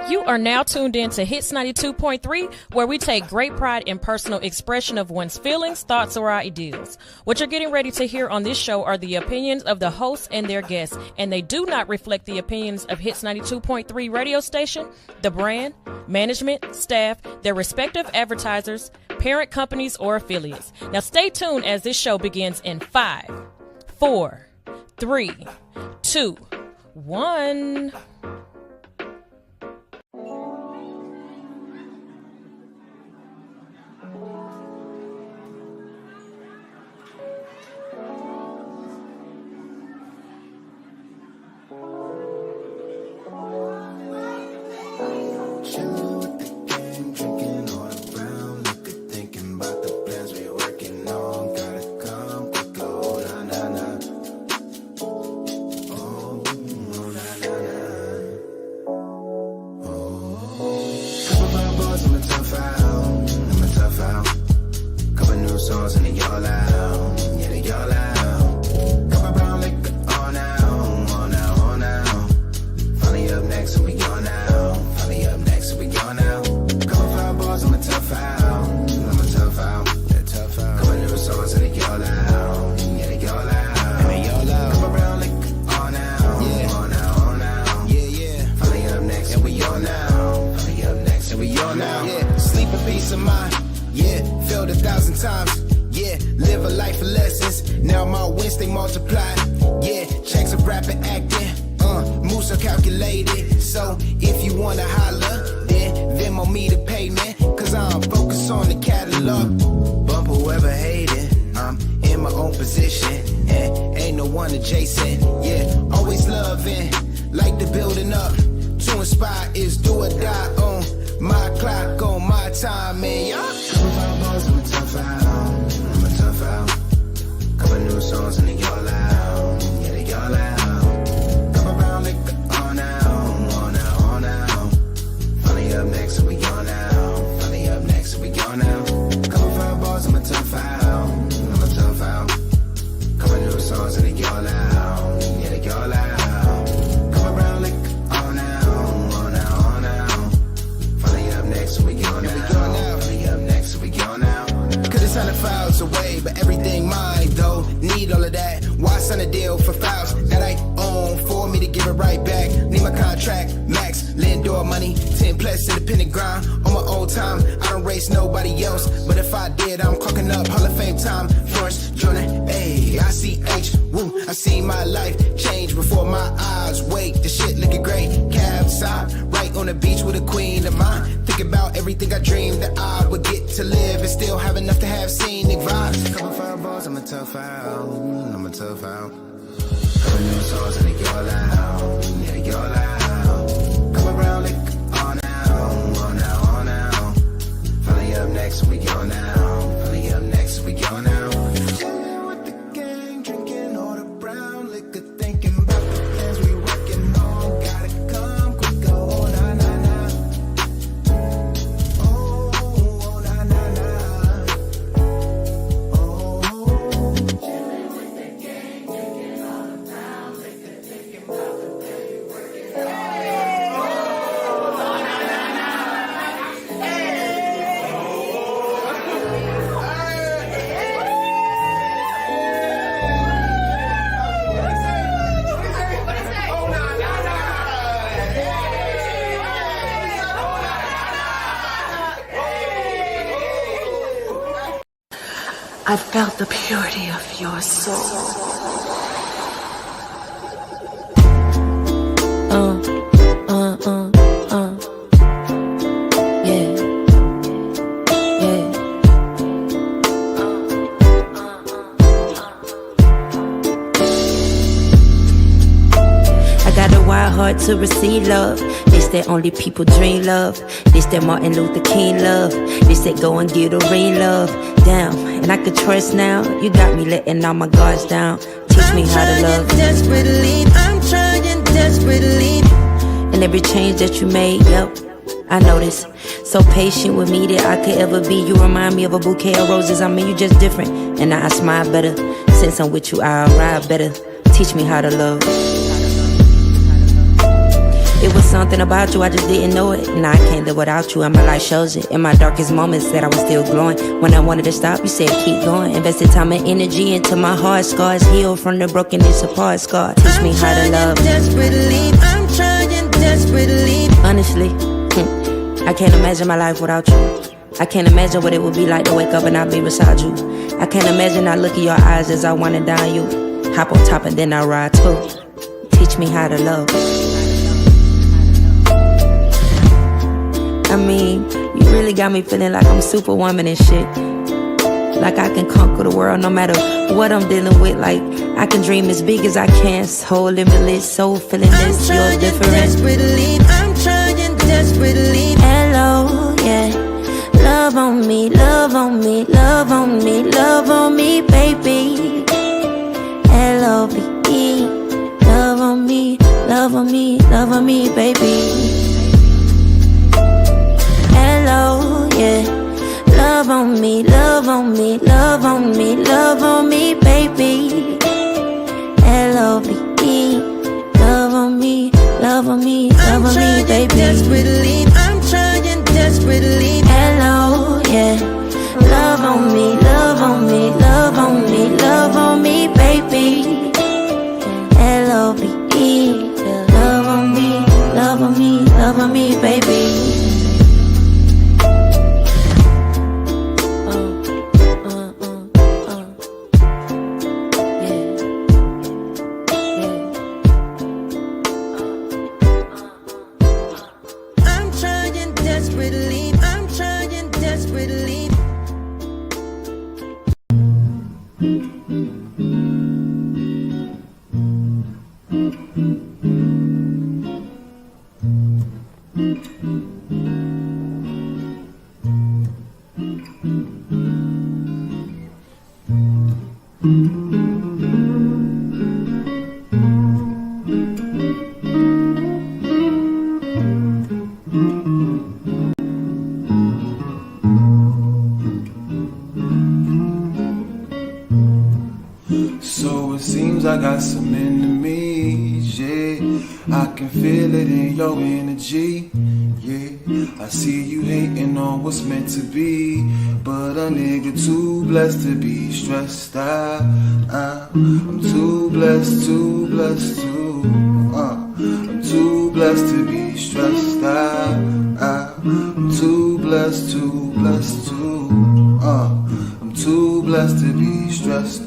You are now tuned in to Hits 92.3, where we take great pride in personal expression of one's feelings, thoughts, or ideals. What you're getting ready to hear on this show are the opinions of the hosts and their guests, and they do not reflect the opinions of Hits 92.3 radio station, the brand, management, staff, their respective advertisers, parent companies, or affiliates. Now stay tuned as this show begins in 5, 4, 3, 2, 1. I felt the purity of your soul. Yeah. Yeah. I got a wild heart to receive love. This that only people dream love. This that Martin Luther King love. This that go and get a ring love. Down, and I could trust now. You got me letting all my guards down. Teach me how to love. I'm trying desperately. And every change that you made, yep, I noticed. So patient with me that I could ever be. You remind me of a bouquet of roses. I mean, you just different. And now I smile better. Since I'm with you, I'll ride better. Teach me how to love. It was something about you, I just didn't know it. Nah, I can't live without you, and my life shows it. In my darkest moments that I was still glowing. When I wanted to stop, you said keep going. Invested time and energy into my heart. Scars healed from the brokenness apart. Scar, teach me how to love. Desperately, I'm trying desperately. Honestly, I can't imagine my life without you. I can't imagine what it would be like to wake up and I'll be beside you. I can't imagine I look in your eyes as I wind down you. Hop on top and then I ride too. Teach me how to love. I mean, you really got me feeling like I'm superwoman and shit. Like I can conquer the world no matter what I'm dealing with. Like I can dream as big as I can. So limitless, so feeling this. You're different. I'm trying desperately. Hello, yeah. Love on me, love on me, love on me, love on me, baby. L-O-V-E. Love on me, love on me, love on me, baby. Hello, yeah. Love on me, love on me, love on me, love on me, baby. L-O-V-E. Love on me, love on me, love on me, baby. Desperately, I'm trying desperately. Hello, yeah. Love on me, love on me, love on me, love on me, baby. L-O-V-E. Love on me, love on me, love on me, baby. So it seems I got some enemies, yeah. I can feel it in your energy, yeah. I see you hating on what's meant to be, but a nigga too blessed to be stressed out. I'm too blessed, too blessed to, I'm too blessed to be stressed out. I'm too blessed, too blessed to, I'm too blessed to be stressed,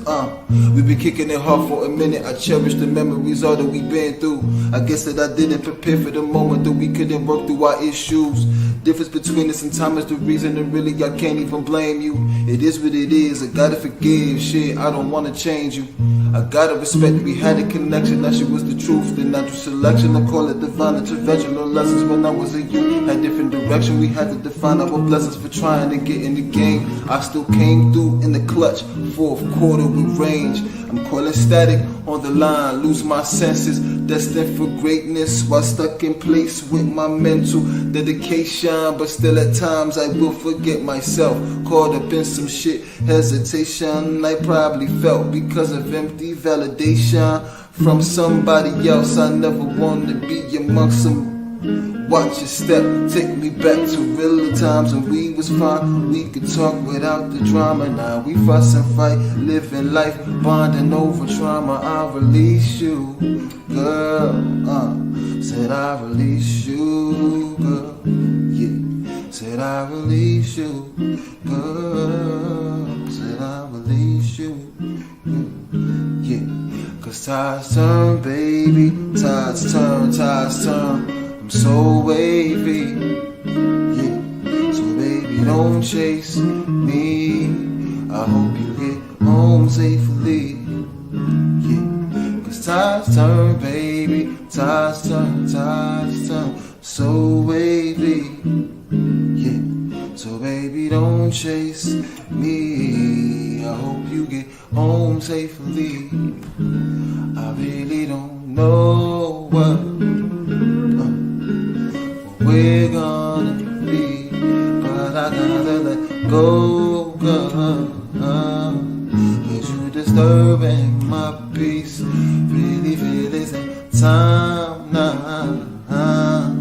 We've been kicking it hard for a minute. I cherish the memories, all that we've been through. I guess that I didn't prepare for the moment that we couldn't work through our issues. Difference between us and time is the reason, and really I can't even blame you. It is what it is, I gotta forgive, shit, I don't wanna change you. I gotta respect that we had a connection, that shit was the truth, the natural selection. I call it divine intervention, no lessons when I was a youth. Had different direction, we had to define our blessings for trying to get in the game. I still came through in the clutch, fourth quarter with range. I'm calling static on the line, lose my senses, destined for greatness while stuck in place with my mental dedication. But still at times I will forget myself, caught up in some shit, hesitation I probably felt because of empty validation from somebody else. I never wanted to be amongst some. Watch your step, take me back to realer times when we was fine. We could talk without the drama. Now we fuss and fight, living life, bonding over trauma. I release you, girl. Said I release you, girl. Yeah. Said I release you, girl. Said I release you, yeah. Cause tides turn, baby. Tides turn, tides turn. So wavy, yeah. So baby, don't chase me. I hope you get home safely, yeah. Cause tides turn, baby. Tides turn, tides turn. So wavy, yeah. So baby, don't chase me. I hope you get home safely. I really don't know what we're gonna be, but I gotta let go, girl. Cause you disturbing my peace. Really feel it's time now.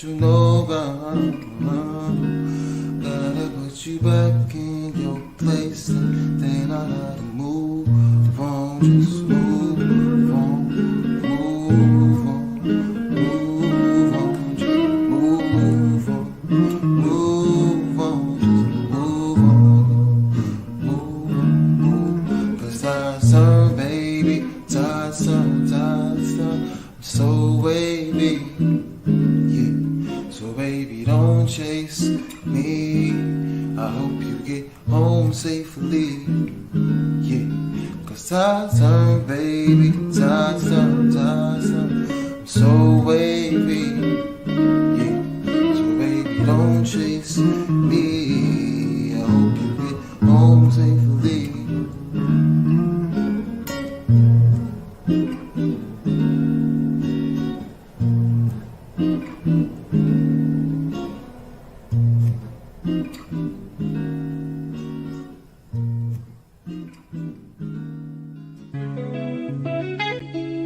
you know, gotta put you back in your place, and then I gotta move on, just move on, move on, move on, just move on, move on, just move on, move on, move. 'Cause time's some, baby, time's some, I'm so wavy. So baby, don't chase me. I hope you get home safely. Yeah, 'cause time, baby, time. I'm so wavy. Yeah, so baby, don't chase me. I hope you get home safely.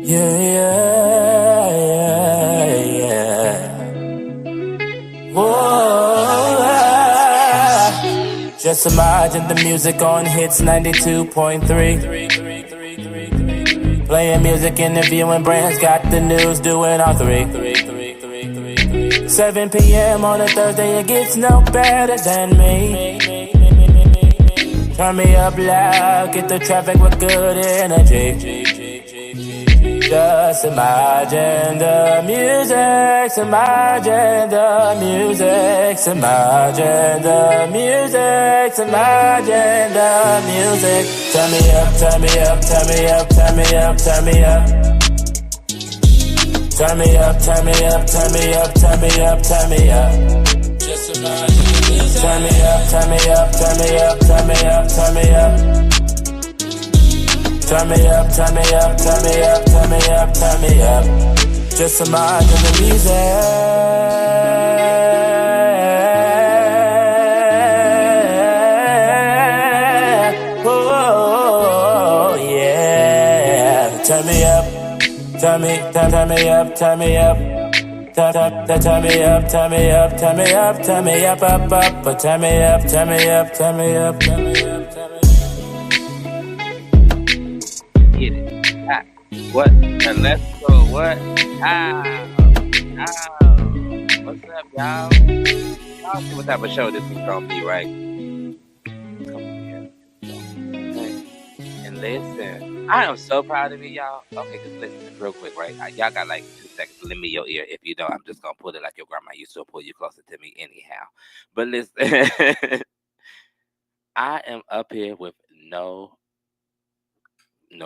Yeah. Whoa. Just imagine the music on hits 92.3. Playing music, interviewing brands, got the news, doing all three. 7 p.m. on a Thursday, it gets no better than me. Turn me up loud, get the traffic with good energy. Just imagine the music, imagine the music, imagine the music, imagine the music. Turn me up, turn me up, turn me up, turn me up, turn me up. Turn me up, turn me up, turn me up, turn me up, turn me up. Just imagine the music. Turn me up, turn me up, turn me up, turn me up, turn me up. Turn me up, turn me up, turn me up, turn me up, turn me up. Just imagine the music. Oh yeah. Turn me up, turn me up, turn me up. Turn me up, turn me up, turn me up, turn me up, turn me up, up. But turn me up, turn me up, turn me up, turn me up, turn me up. Get it. Ah, what? And let's go. What? Ow. What's up, y'all? Y'all see what type of show this is gonna be, right? Come here. Okay. And listen, I am so proud of you, y'all. Okay, just listen real quick, right? Y'all got like 2 seconds to lend me your ear. If you don't, I'm just gonna put it like your grandma used to pull you closer to me anyhow. But listen, I am up here with no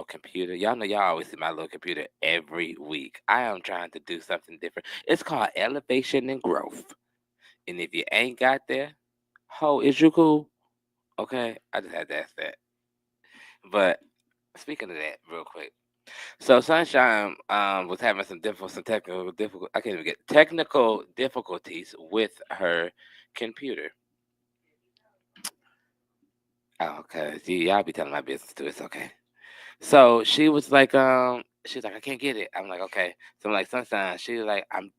computer. Y'all know y'all always see my little computer every week. I am trying to do something different. It's called elevation and growth. And if you ain't got there, ho, is you cool? Okay, I just had to ask that. But speaking of that, real quick. So Sunshine was having some technical I can't even get technical difficulties with her computer. Oh, okay. See, y'all be telling my business too. It's okay. So she was like, she's like, I can't get it. I'm like, okay. So I'm like, Sunshine. She was like, I'm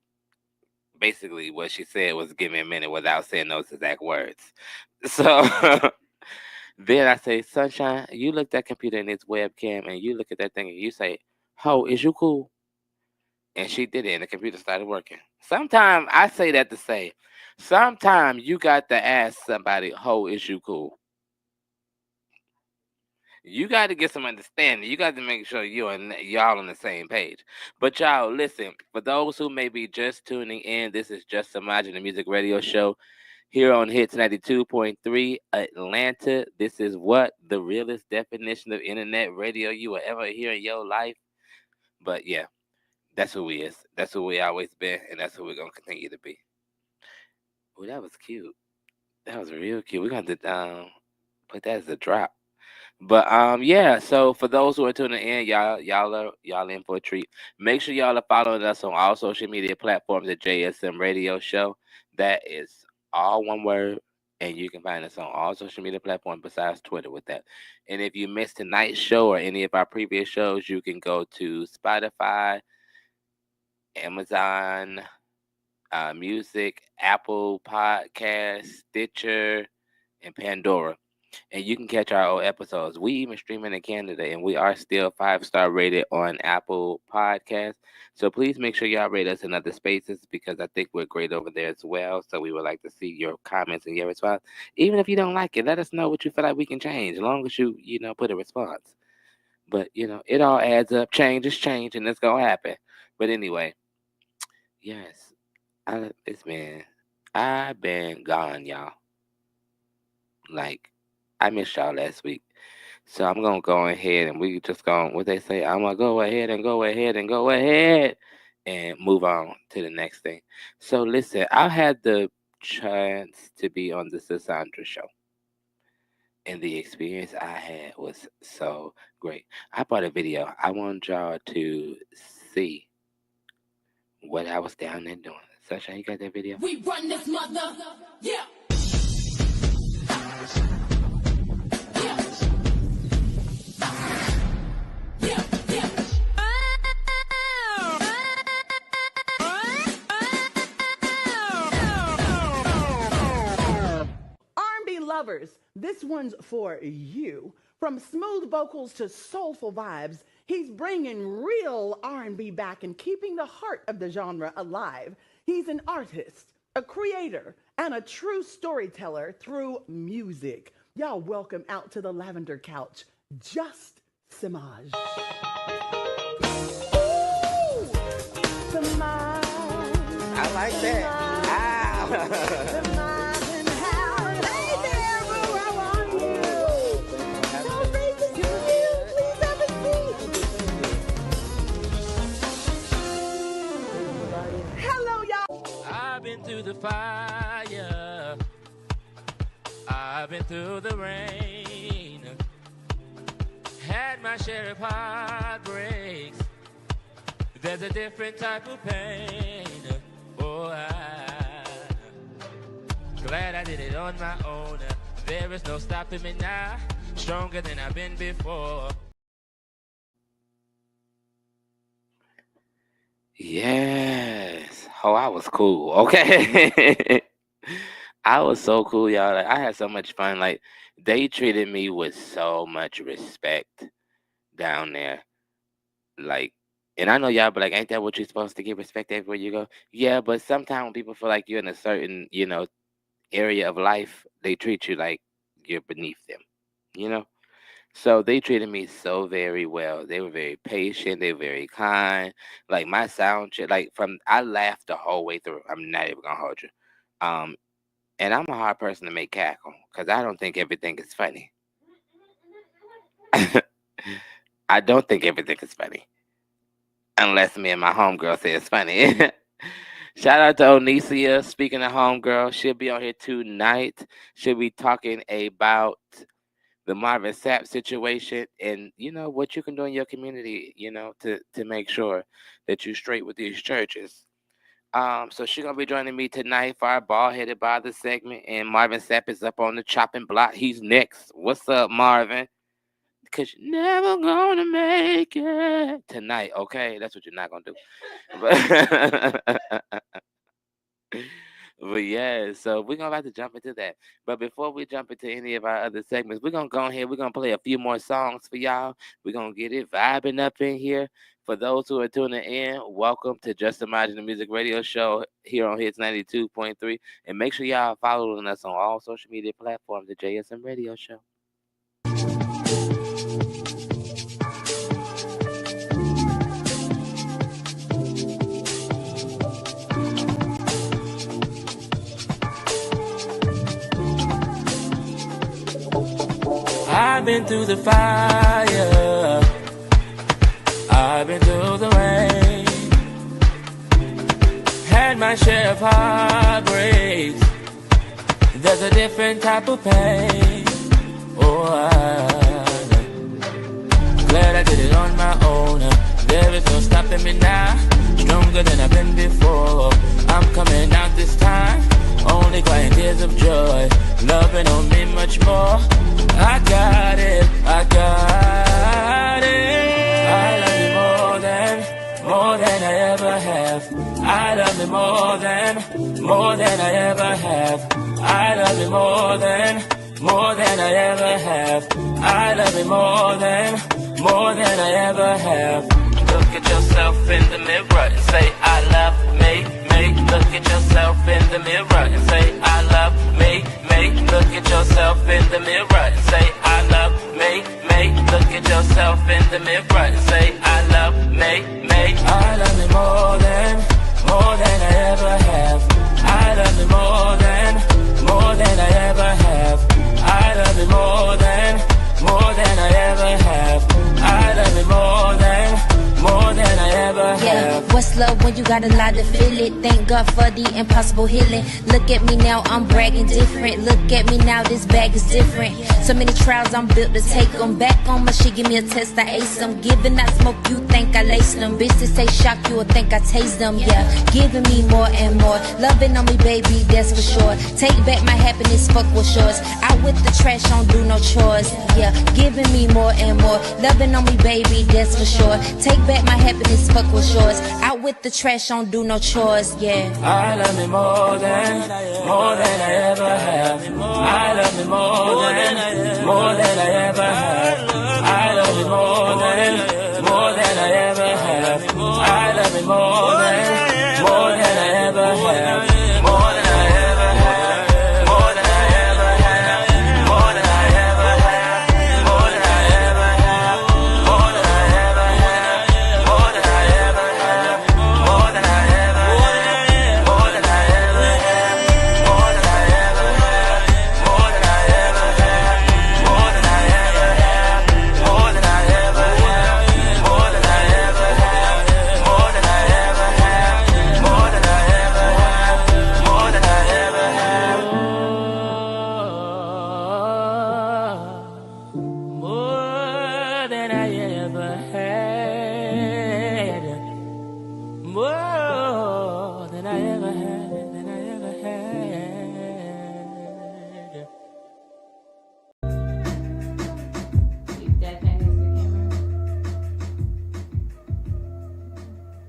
basically what she said was give me a minute without saying those exact words. So then I say, Sunshine, you look at that computer in its webcam and you look at that thing and you say, ho, is you cool? And she did it and the computer started working. Sometimes I say that to say, sometimes you got to ask somebody, ho, is you cool? You got to get some understanding. You got to make sure y'all on the same page. But y'all, listen, for those who may be just tuning in, this is Just Semaj, the music radio show here on Hits 92.3 Atlanta. This is what the realest definition of internet radio you will ever hear in your life. But yeah, that's who we is. That's who we always been, and that's who we're going to continue to be. Oh, that was cute. That was real cute. We're going to put that as a drop. But yeah, so for those who are tuning in, y'all in for a treat. Make sure y'all are following us on all social media platforms at JSM Radio Show. That is all one word, and you can find us on all social media platforms besides Twitter with that. And if you missed tonight's show or any of our previous shows, you can go to Spotify, Amazon, Music, Apple Podcasts, Stitcher, and Pandora. And you can catch our old episodes. We even streaming in Canada, and we are still 5-star rated on Apple Podcasts. So please make sure y'all rate us in other spaces because I think we're great over there as well. So we would like to see your comments and your response. Even if you don't like it, let us know what you feel like we can change, as long as you put a response. But it all adds up. Change is change, and it's gonna happen. But anyway, yes, I've been gone, y'all. Like, I missed y'all last week. So I'm going to go ahead and we just going, what they say, I'm going to go ahead and move on to the next thing. So listen, I had the chance to be on the Sandra show. And the experience I had was so great. I brought a video. I want y'all to see what I was down there doing. Sunshine, you got that video? We run this mother, yeah. R&B lovers, this one's for you. From smooth vocals to soulful vibes, he's bringing real R&B back and keeping the heart of the genre alive. He's an artist, a creator, and a true storyteller through music. Y'all welcome out to the lavender couch, Just Semaj. Semaj. I like that. Semaj and Howard. Hey there, boo, how are you? So great to see you. Please have a seat. Hello, y'all. I've been through the fire. I've been through the rain. Had my share of heartbreaks. There's a different type of pain. Oh, I'm glad I did it on my own. There is no stopping me now. Stronger than I've been before. Yes. Oh, I was cool. Okay. I was so cool, y'all. Like, I had so much fun. Like, they treated me with so much respect down there. Like, and I know y'all be like, ain't that what you're supposed to give respect everywhere you go? Yeah, but sometimes when people feel like you're in a certain, area of life, they treat you like you're beneath them, So they treated me so very well. They were very patient. They were very kind. Like, my sound check, I laughed the whole way through. I'm not even gonna hold you. And I'm a hard person to make cackle because I don't think everything is funny. I don't think everything is funny. Unless me and my homegirl say it's funny. Shout out to Onicia. Speaking of homegirl, she'll be on here tonight. She'll be talking about the Marvin Sapp situation and, what you can do in your community, to make sure that you're straight with these churches. So she's going to be joining me tonight for our Bald-Headed Bother segment. And Marvin Sapp is up on the chopping block. He's next. What's up, Marvin? Because you're never going to make it tonight, okay? That's what you're not going to do. But yeah, so we're going to jump into that. But before we jump into any of our other segments, we're going to go ahead. We're going to play a few more songs for y'all. We're going to get it vibing up in here. For those who are tuning in, welcome to Just Semaj the Music Radio Show here on Hits 92.3. And make sure y'all following us on all social media platforms, the JSM Radio Show. I've been through the fire. I've been through the rain. Had my share of heartbreaks. There's a different type of pain. Oh, I'm glad I did it on my own. There is no stopping me now. Stronger than I've been before. I'm coming out this time. Only crying tears of joy. Loving on me much more. I got it. I got it. I love you more than I ever have. I love you more than I ever have. I love you more than I ever have. I love you more than I ever have. Look at yourself in the mirror and say, I love me. Look at yourself in the mirror and say, I love me. Look at yourself in the mirror and say, I love me. Look at yourself in the mirror and say, I love me. I love you more than I ever have. I love you more than I ever have. I love you more than I ever have. I love you more than I ever have. Yeah, what's love when you got a lot to feel it? Thank God for the impossible healing. Look at me now, I'm bragging different. Look at me now, this bag is different. So many trials, I'm built to take them. Back on my shit, give me a test, I ace them. Giving that smoke, you think I lace them. Bitches say shock, you will think I taste them. Yeah, giving me more and more. Loving on me, baby, that's for sure. Take back my happiness, fuck what's yours. Out with the trash, don't do no chores. Yeah, giving me more and more. Loving on me, baby, that's for sure. Take back my happiness, fuck what's yours. Out with the trash, don't do no chores. Yeah, I love me more than I ever have. I love me more than I ever have. I love me more than I ever have. I love me more than I ever have. More than I ever have. More than I ever have. More than I ever have. More than I ever have. More than I ever have. More than I ever have. More than I ever have. More than I ever have. More than I ever have. More than I ever have. More than I ever have. More than I ever have. More than I ever have. More than I ever have. More than I ever have. More than I ever have. More than I ever had. More than I ever had. Than I ever had. Keep that thing as the camera.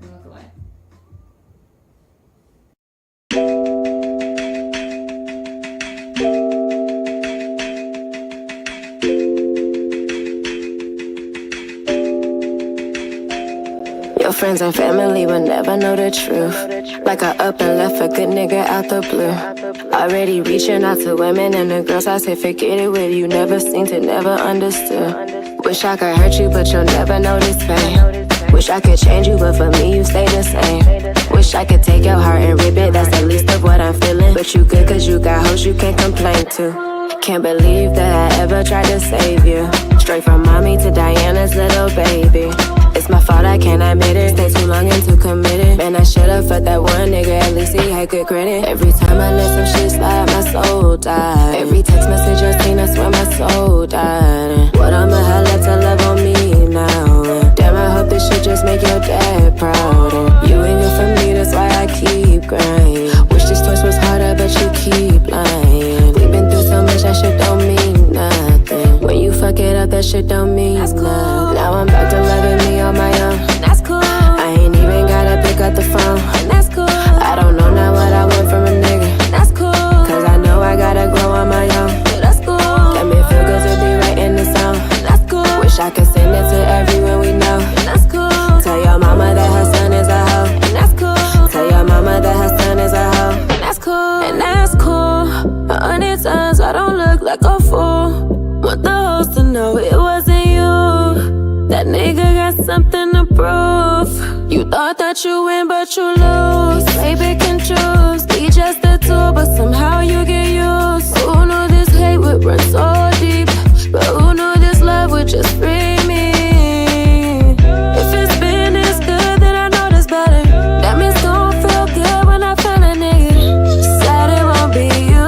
Look away. Your friends and family will never know the truth. Like I up and left a good nigga out the blue. Already reaching out to women and the girls, I say forget it with you. Never seen to, never understood. Wish I could hurt you, but you'll never notice pain. Wish I could change you, but for me you stay the same. Wish I could take your heart and rip it, that's the least of what I'm feeling. But you good cause you got hoes you can't complain to. Can't believe that I ever tried to save you. Straight from mommy to Diana's little baby. It's my fault, I can't admit it. Stay too long and too committed. Man, I should've fucked that one nigga, at least he had good credit. Every time I let some shit slide, my soul died. Every text message I seen, I swear my soul died. What I'ma have left to love on me now? Damn, I hope this shit just make your dad proud. You ain't good for me, that's why I keep grinding. Wish this choice was harder, but you keep lying. We've been through so much, that shit don't mean nothing. When you fuck it up, that shit don't mean nothing. Now I'm back to loving me on my own. That's cool. I ain't even gotta pick up the phone. That's cool. I don't know now what I want from a nigga. That's cool. Cause I know I gotta grow on my own. That's cool. Let me feel good to be right in the zone. That's cool. Wish I could send it to everyone we know. That's cool. Tell your mama that her son is a hoe. That's cool. Tell your mama that her son is a hoe. That's cool. And that's cool. 100 times I don't look like a fool. Want the hoes to know it wasn't you. That nigga got something to prove. You thought that you win, but you lose. Baby can choose. Be just a tool, but somehow you get used. Who knew this hate would run so deep? But who knew this love would just free me? If it's been this good, then I know this better. That means gon' feel good when I find a nigga. Sad it won't be you.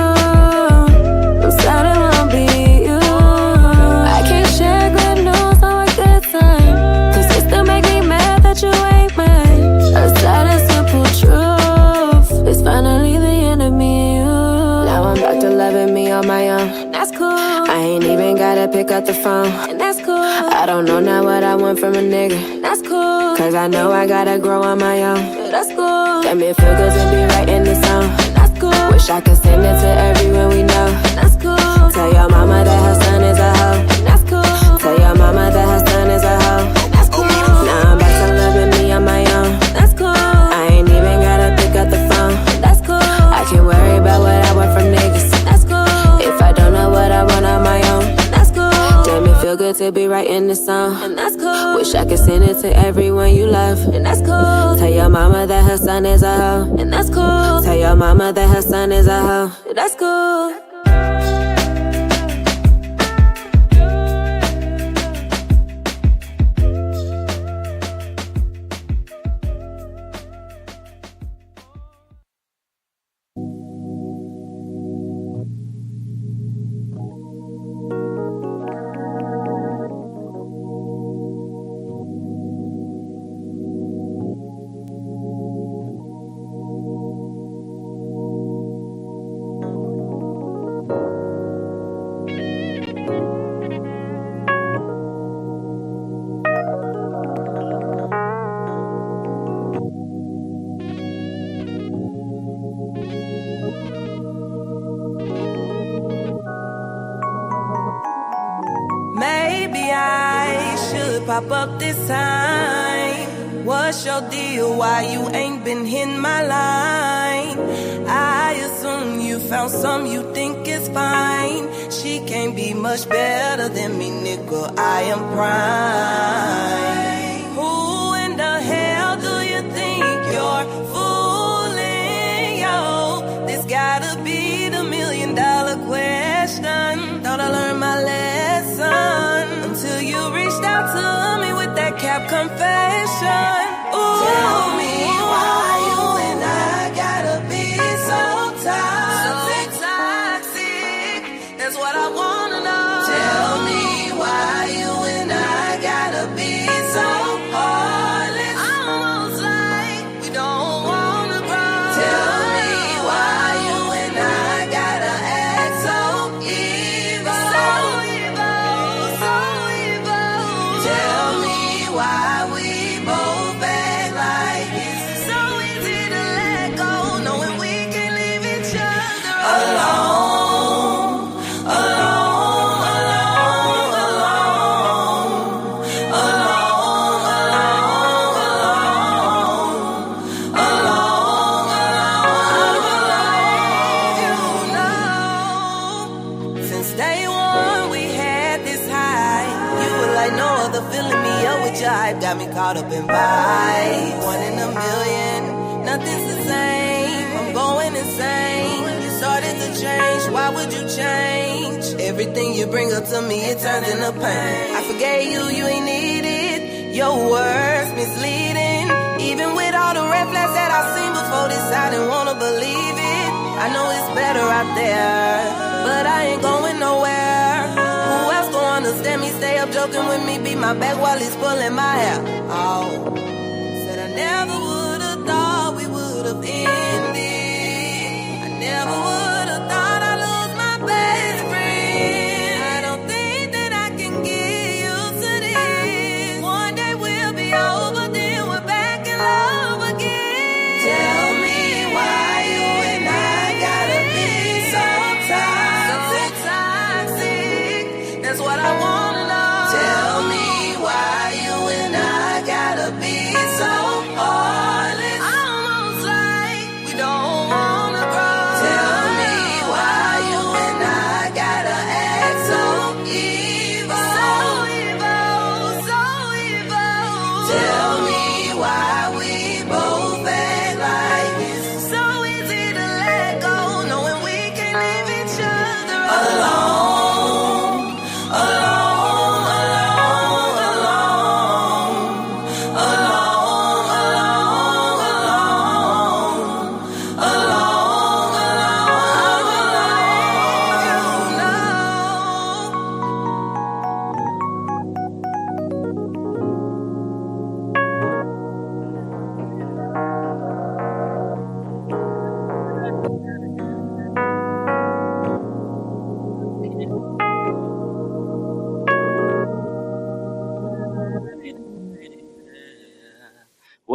I'm sad it won't be you. I can't share good news on a good time, cause it still make me mad that you ain't mine. A sad and simple truth. It's finally the end of me and you. Now I'm gotta pick up the phone, and that's cool. I don't know now what I want from a nigga, and that's cool. Cause I know I gotta grow on my own, yeah, that's cool. Let me feel good to be writing this song, and that's cool. Wish I could send it to everyone we know, and that's cool. Tell your mama that her son is a hoe, and that's cool. Tell your mama that her son is a hoe, and that's cool. Now I'm back to loving me on my own, that's cool. I ain't even gotta pick up the phone, that's cool. I can worry about what I want from niggas, that's cool. If I don't know what I want on my own, that's cool. Damn, it feel good to be writing this song, and that's cool. Wish I could send it to everyone you love, and that's cool. Tell your mama that her son is a hoe, and that's cool. Tell your mama that her son is a hoe, that's cool. Maybe I should pop up this time. What's your deal? Why you ain't been hitting my line? I assume you found some you think is fine. She can't be much better than me, nigga. I am prime. Who in the hell do you think you're fooling, yo? This gotta be the $1 million question. Thought I learned my lesson until you reached out to me with that cap confession. Ooh. Tell me why you and I gotta be so toxic. So toxic. That's what I wanna know. Tell me why you and I gotta be so heartless. Almost like we don't wanna grow. Tell me why you and I gotta act so evil. So evil, so evil. Tell me why we both act like it's so easy to let go, knowing we can leave each other alone, alone, alone, alone, alone, alone, alone, alone. You know, since day one we had this high. You were like no other, filling me up with your hype. Got me caught up in vibes. 1 in a million, nothing's the same. I'm going insane. You started to change, why would you change? Everything you bring up to me, it turns into pain. I forgave you, you ain't need it. Your words misleading. Even with all the red flags that I've seen before this, I didn't wanna believe it. I know it's better out there, but I ain't going nowhere. Who else gon' understand me? Stay up joking with me, beat my back while he's pulling my hair. Oh, said I never would've thought we would've ended. I never would've thought I'd lose my best friend. I don't think that I can get used to this. One day we'll be over, then we're back in love again. Tell me why you and I gotta be so toxic. So toxic. That's what I wanna know. Tell me why you and I gotta be so heartless. Almost like we don't wanna grow. Tell me why you and I gotta act so evil. So evil, so evil. Tell me why we both act like it's so easy to let go, knowing we can leave each other alone, alone.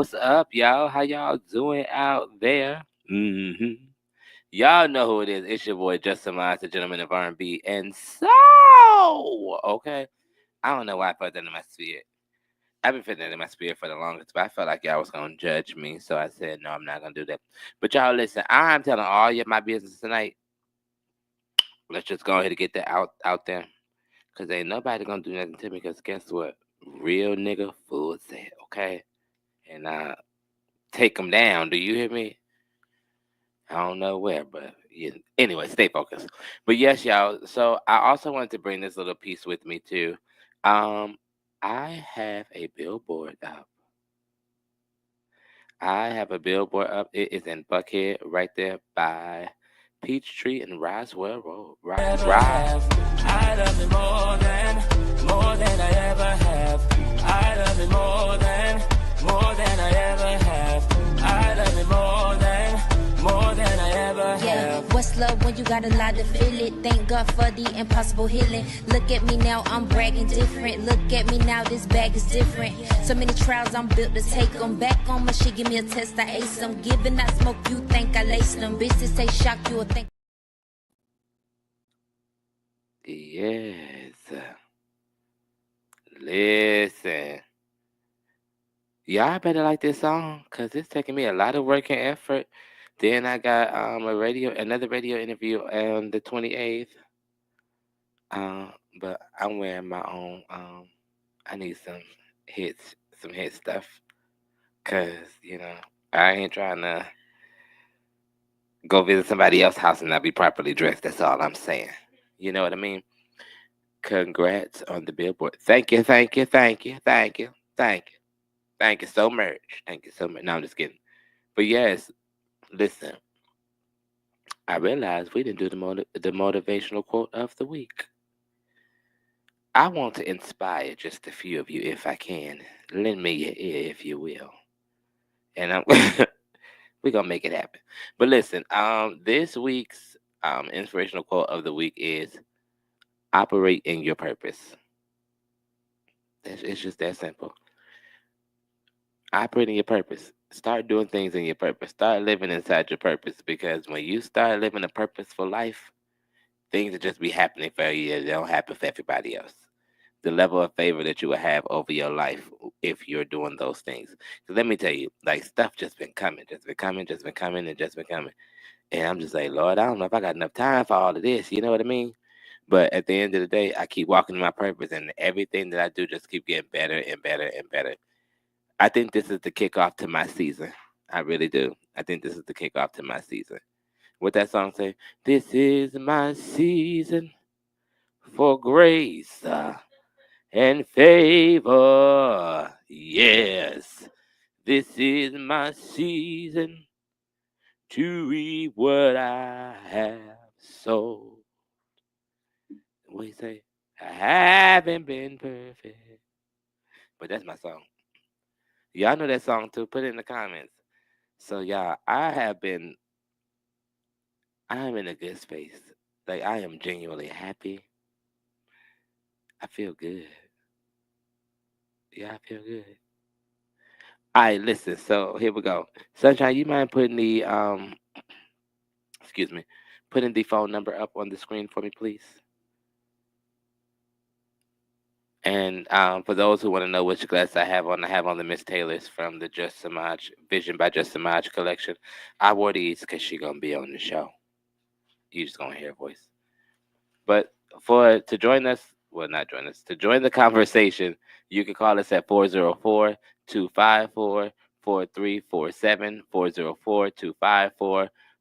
What's up, y'all? How y'all doing out there? Y'all know who it is. It's your boy, Just Semaj, the Gentleman of R&B. And so, okay, I don't know why I felt that in my spirit. I've been feeling that in my spirit for the longest, but I felt like y'all was going to judge me. So I said, no, I'm not going to do that. But y'all, listen, I'm telling all you my business tonight. Let's just go ahead and get that out there. Because ain't nobody going to do nothing to me. Because guess what? Real nigga full set, okay? And take them down. Do you hear me? I don't know where, but yeah. Anyway, stay focused. But yes, y'all. So I also wanted to bring this little piece with me too. I have a billboard up. I have a billboard up. It is in Buckhead, right there by Peachtree and Roswell Road. I love it more than I ever have. I love it more than I ever have. I love it more than I ever have. Yeah, what's love when you got a lot to feel it? Thank God for the impossible healing. Look at me now, I'm bragging different. Look at me now, this bag is different. So many trials, I'm built to take them. Back on my shit, give me a test, I ace them. Giving that smoke, you think I lace them. Bitches say shock, you will think. Yes. Listen. Y'all better like this song, cause it's taking me a lot of work and effort. Then I got another radio interview on the 28th. But I'm wearing my own. I need some hit stuff, cause I ain't trying to go visit somebody else's house and not be properly dressed. That's all I'm saying. You know what I mean? Congrats on the billboard. Thank you, thank you, thank you, thank you, thank you, thank you so much. Thank you so much. No, I'm just kidding. But yes, listen. I realized we didn't do the motivational quote of the week. I want to inspire just a few of you, if I can. Lend me your ear, if you will, and we're gonna make it happen. But listen, this week's inspirational quote of the week is "Operate in your purpose." It's just that simple. Operate in your purpose. Start doing things in your purpose. Start living inside your purpose, because when you start living a purposeful life, things will just be happening for you. They don't happen for everybody else. The level of favor that you will have over your life if you're doing those things. So let me tell you, like, stuff just been coming, just been coming, just been coming, and just been coming. And I'm just like, Lord, I don't know if I got enough time for all of this. You know what I mean? But at the end of the day, I keep walking in my purpose, and everything that I do just keep getting better and better and better. I think this is the kickoff to my season. I really do. I think this is the kickoff to my season. What that song say? This is my season for grace and favor. Yes, this is my season to reap what I have sown. What you say? I haven't been perfect, but that's my song. Y'all know that song too. Put it in the comments. So y'all, I'm in a good space. Like, I am genuinely happy. I feel good. Yeah, I feel good. All right, listen. So here we go. Sunshine, you mind putting the excuse me, putting the phone number up on the screen for me, please? And for those who want to know which glass I have on the Miss Taylor's from the Just Semaj Vision by Just Semaj collection. I wore these because she gonna be on the show. You just gonna hear her voice. But to join us, well, not join us, to join the conversation, you can call us at 404-254-4347,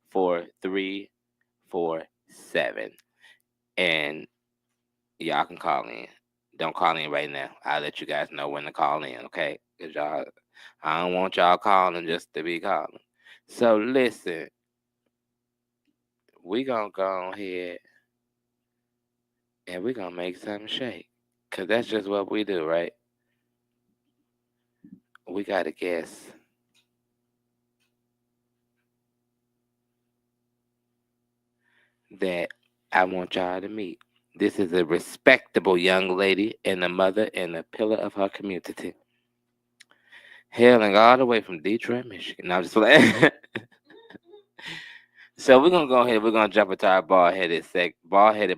404-254-4347. And y'all can call in. Don't call in right now. I'll let you guys know when to call in, okay? Because I don't want y'all calling just to be calling. So listen, we gonna go ahead and we're gonna make something shake. Cause that's just what we do, right? We got a guest. That I want y'all to meet. This is a respectable young lady and a mother and a pillar of her community. Hailing all the way from Detroit, Michigan. No, I'm just playing. So we're gonna go ahead. We're gonna jump into our bald-headed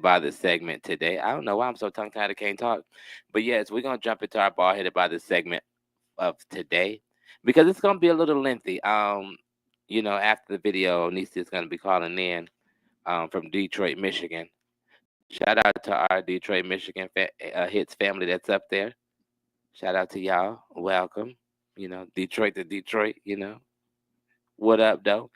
by the segment today. I don't know why I'm so tongue-tied I can't talk, but yes, we're gonna jump into our bald-headed by the segment of today because it's gonna be a little lengthy. After the video, Nisi is gonna be calling in from Detroit, Michigan. Shout out to our Detroit, Michigan hits family that's up there. Shout out to y'all. Welcome. Detroit to Detroit. What up, though?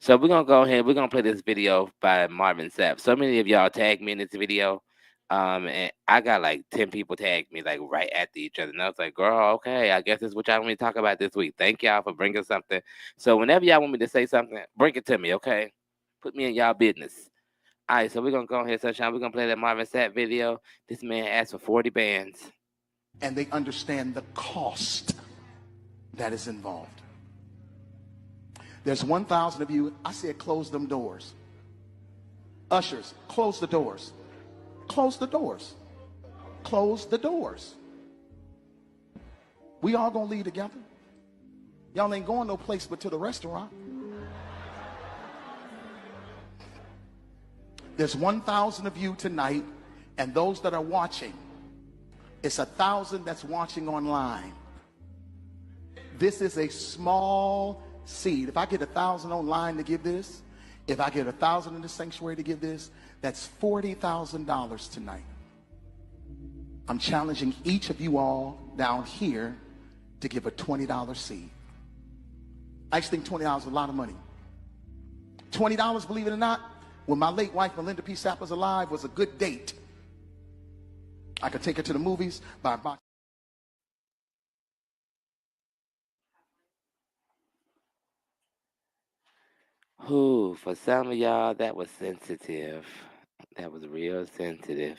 So we're gonna go ahead. We're gonna play this video by Marvin Sapp. So many of y'all tagged me in this video, and I got like 10 people tagged me like right after each other, and I was like, "Girl, okay, I guess this is what y'all want me to talk about this week." Thank y'all for bringing something. So whenever y'all want me to say something, bring it to me, okay? Put me in y'all business. All right, so we're gonna go ahead, Sunshine. We're gonna play that Marvin Sapp video. This man asked for 40 bands, and they understand the cost that is involved. There's 1,000 of you. I said close them doors. Ushers, close the doors. Close the doors. Close the doors. We all gonna leave together. Y'all ain't going no place but to the restaurant. There's 1,000 of you tonight, and those that are watching, it's 1,000 that's watching online. This is a small seed. If I get 1,000 online to give this, if I get 1,000 in the sanctuary to give this, that's $40,000 tonight. I'm challenging each of you all down here to give a $20 seed. I just think $20 is a lot of money. $20, believe it or not, when my late wife Melinda P. Sapp was alive, was a good date. I could take her to the movies, buy a box. Who, for some of y'all, that was sensitive. That was real sensitive.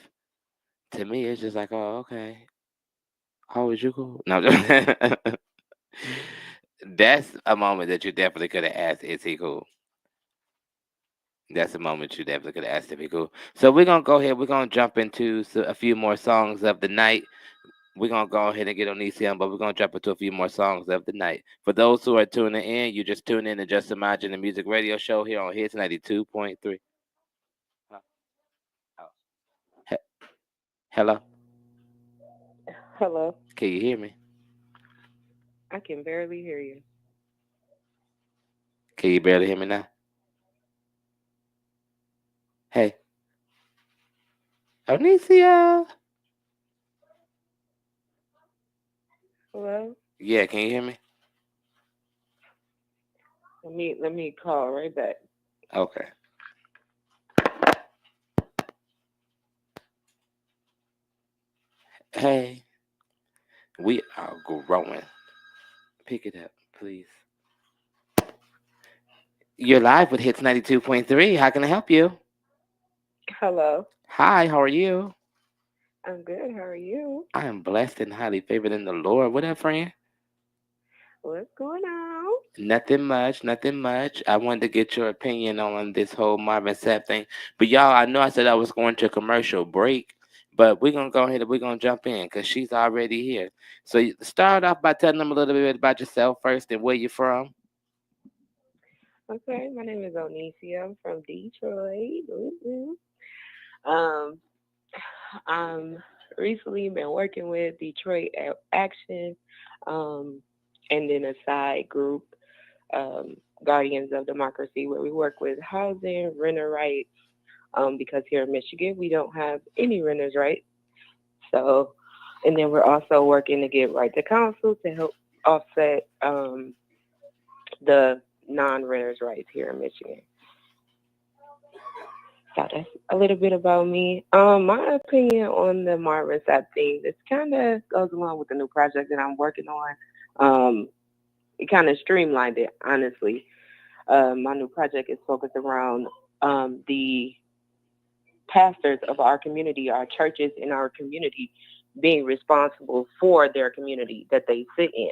To me, it's just like, oh, okay. How is you cool? No, that's a moment that you definitely could have asked, is he cool? That's a moment you definitely could have asked if he cool. So we're going to go ahead. We're going to jump into a few more songs of the night. We're going to go ahead and get on ECM, but we're going to jump into a few more songs of the night. For those who are tuning in, you just tune in to Just Semaj the Music Radio Show here on Hits 92.3. Hello? Hello. Can you hear me? I can barely hear you. Can you barely hear me now? Hey. Onicia. Hello? Yeah, can you hear me? Let me call right back. Okay. Hey. We are growing. Pick it up, please. You're live with Hits 92.3. How can I help you? Hello. Hi, how are you? I'm good. How are you? I am blessed and highly favored in the Lord. What up, friend? What's going on? Nothing much, nothing much. I wanted to get your opinion on this whole Marvin Sapp thing. But y'all, I know I said I was going to a commercial break, but we're going to go ahead and we're going to jump in because she's already here. So you start off by telling them a little bit about yourself first and where you're from. Okay, my name is Onicia. I'm from Detroit. I'm recently been working with Detroit Action, and then a side group, Guardians of Democracy, where we work with housing, renter rights, because here in Michigan, we don't have any renters' rights. So, and then we're also working to get right to council to help offset the non-renters' rights here in Michigan. So that's a little bit about me. My opinion on the Marvin Sapp thing, this kind of goes along with the new project that I'm working on. It kind of streamlined it, honestly. My new project is focused around the pastors of our community, our churches in our community, being responsible for their community that they sit in.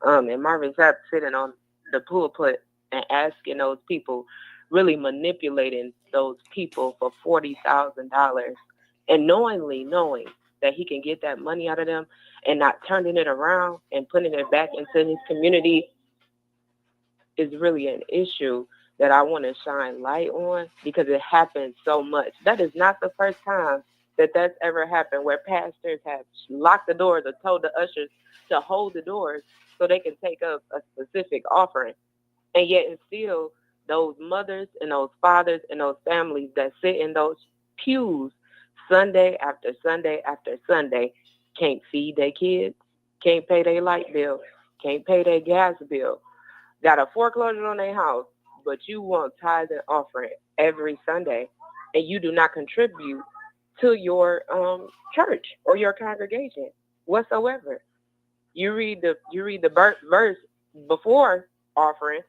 And Marvin Sapp sitting on the pulpit and asking those people, really manipulating those people for $40,000 and knowing that he can get that money out of them and not turning it around and putting it back into his community is really an issue that I want to shine light on because it happens so much. That is not the first time that that's ever happened where pastors have locked the doors or told the ushers to hold the doors so they can take up a specific offering. And yet and still those mothers and those fathers and those families that sit in those pews Sunday after Sunday after Sunday can't feed their kids, can't pay their light bill, can't pay their gas bill, got a foreclosure on their house, but you want tithe and offering every Sunday, and you do not contribute to your church or your congregation whatsoever. You read the verse before offering,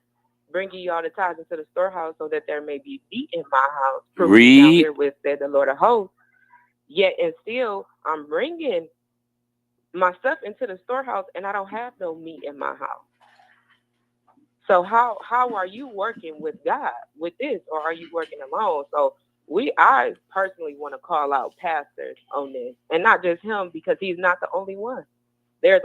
bring ye all the tithes into the storehouse, so that there may be meat in my house. Read. Here with said the Lord of hosts. Yet and still, I'm bringing my stuff into the storehouse, and I don't have no meat in my house. So how are you working with God with this, or are you working alone? So I personally want to call out pastors on this, and not just him, because he's not the only one. There's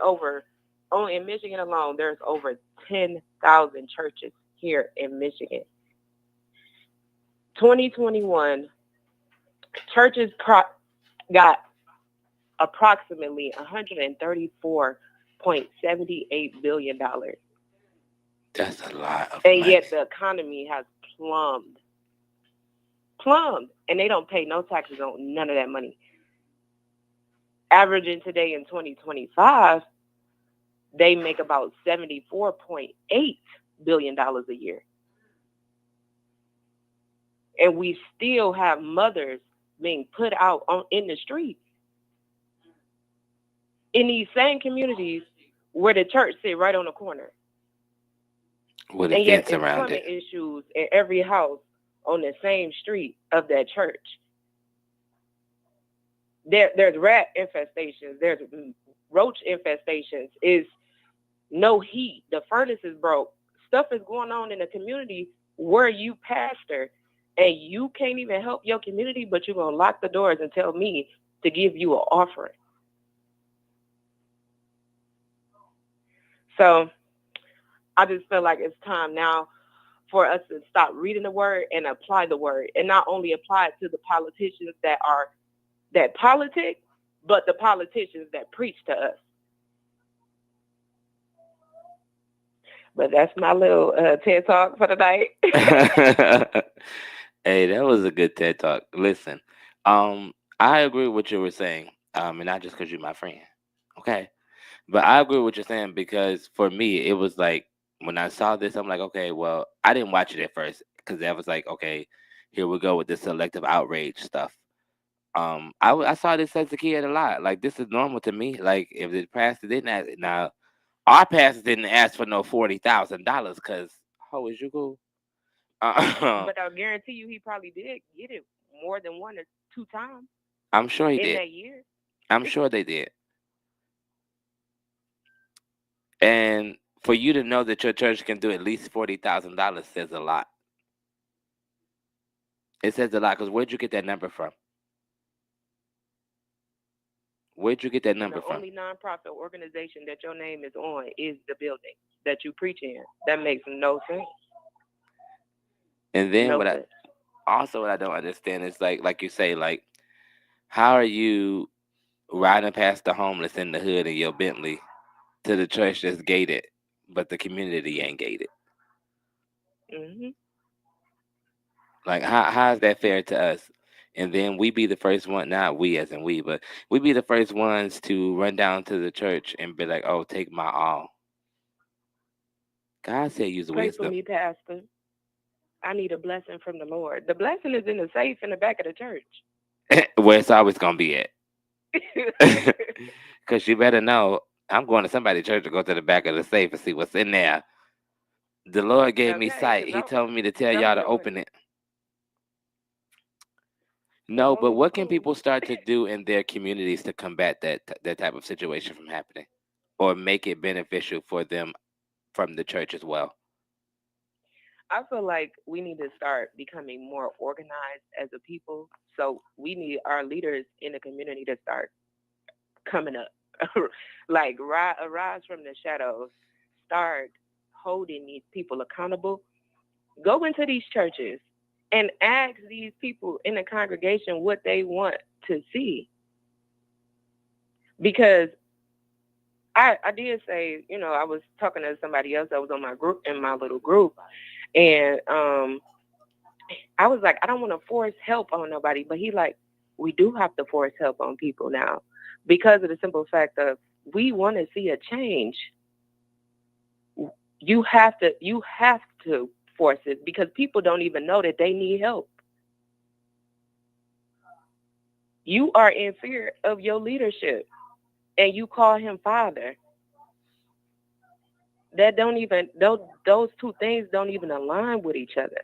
only in Michigan alone, there's over 10,000 churches here in Michigan. 2021, churches got approximately $134.78 billion. That's a lot of and money. Yet the economy has plumbed, and they don't pay no taxes on none of that money. Averaging today in 2025, they make about $74.8 billion a year. And we still have mothers being put out in the streets in these same communities where the church sit right on the corner. With a and yet fence around employment it. issues in every house on the same street of that church. There's rat infestations, there's roach infestations, is no heat, the furnace is broke. Stuff is going on in the community where you pastor, and you can't even help your community, but you're going to lock the doors and tell me to give you an offering. So I just feel like it's time now for us to stop reading the word and apply the word, and not only apply it to the politicians that politic, but the politicians that preach to us. But that's my little TED Talk for tonight. Hey, that was a good TED Talk. Listen, I agree with what you were saying, and not just because you're my friend, okay? But I agree with what you're saying, because for me, it was like, when I saw this, I'm like, okay, well, I didn't watch it at first, because I was like, okay, here we go with this selective outrage stuff. I saw this as a kid a lot. Like, this is normal to me. Like, if the pastor didn't ask, now our pastor didn't ask for no $40,000, because how is you cool? But I'll guarantee you, he probably did get it more than one or two times. I'm sure he in did. that year. I'm sure they did. And for you to know that your church can do at least $40,000 says a lot. It says a lot, because where'd you get that number from? Where'd you get that number The from? only nonprofit organization that your name is on is the building that you preach in. That makes no sense. And then No what sense. I don't understand is, like you say, like, how are you riding past the homeless in the hood in your Bentley to the church that's gated, but the community ain't gated? Mm-hmm. Like, how is that fair to us? And then we be the first one, not we as in we, but we be the first ones to run down to the church and be like, oh, take my all. God said use Pray for wisdom. me, Pastor. I need a blessing from the Lord. The blessing is in the safe in the back of the church. Where it's always going to be at. Because you better know, I'm going to somebody's church to go to the back of the safe and see what's in there. The Lord gave me sight. He told me to tell y'all to open it. No, but what can people start to do in their communities to combat that type of situation from happening, or make it beneficial for them from the church as well? I feel like we need to start becoming more organized as a people. So we need our leaders in the community to start coming up. Like, arise from the shadows. Start holding these people accountable. Go into these churches and ask these people in the congregation what they want to see. Because I did say, you know, I was talking to somebody else that was on my group, in my little group, and I was like, I don't want to force help on nobody, but he like, we do have to force help on people now because of the simple fact of we want to see a change. You have to force it because people don't even know that they need help. You are in fear of your leadership and you call him father. That don't even, those two things don't even align with each other.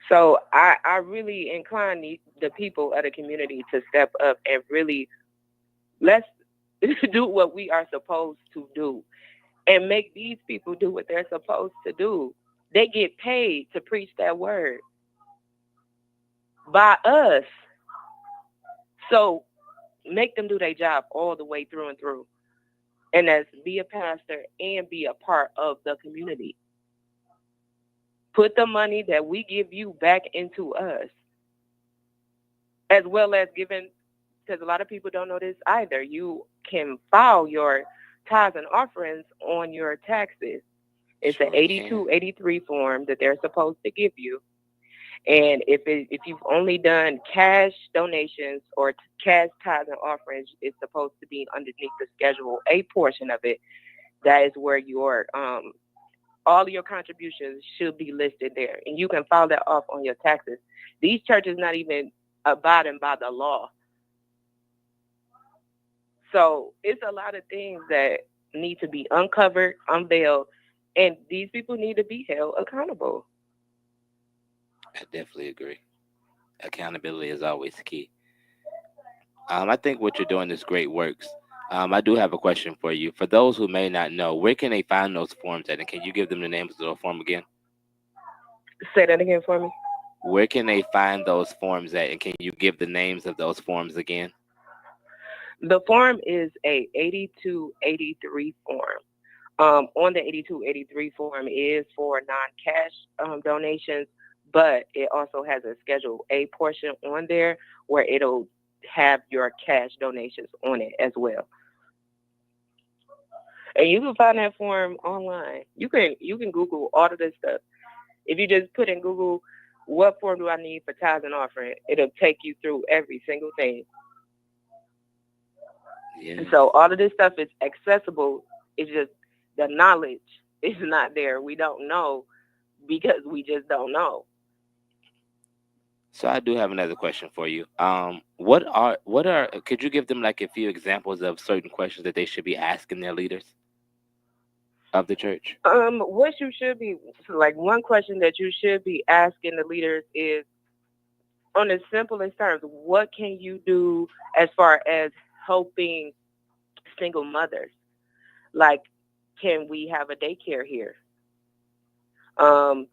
So I really incline the people of the community to step up and really let's do what we are supposed to do and make these people do what they're supposed to do. They get paid to preach that word by us. So make them do their job all the way through and through. And that's be a pastor and be a part of the community. Put the money that we give you back into us, as well as giving, because a lot of people don't know this either. You can file your tithes and offerings on your taxes. It's an 8283 form that they're supposed to give you. And if you've only done cash donations or cash tithes and offerings, it's supposed to be underneath the Schedule A portion of it. That is where your all of your contributions should be listed there, and you can file that off on your taxes. These churches not even abiding by the law. So it's a lot of things that need to be uncovered, unveiled, and these people need to be held accountable. I definitely agree. Accountability is always key. I think what you're doing is great works. I do have a question for you. For those who may not know, where can they find those forms at? And can you give them the names of the form again? Say that again for me. Where can they find those forms at? And can you give the names of those forms again? The form is a 8283 form. On the 8283 form is for non-cash donations, but it also has a Schedule A portion on there where it'll have your cash donations on it as well. And you can find that form online. You can Google all of this stuff. If you just put in Google, what form do I need for tithes and offering, it'll take you through every single thing. Yeah. And so all of this stuff is accessible. It's just the knowledge is not there. We don't know because we just don't know. So I do have another question for you. What are could you give them like a few examples of certain questions that they should be asking their leaders of the church? What you should be, like, one question that you should be asking the leaders is, on the simplest terms, what can you do as far as helping single mothers? Like, can we have a daycare here? Can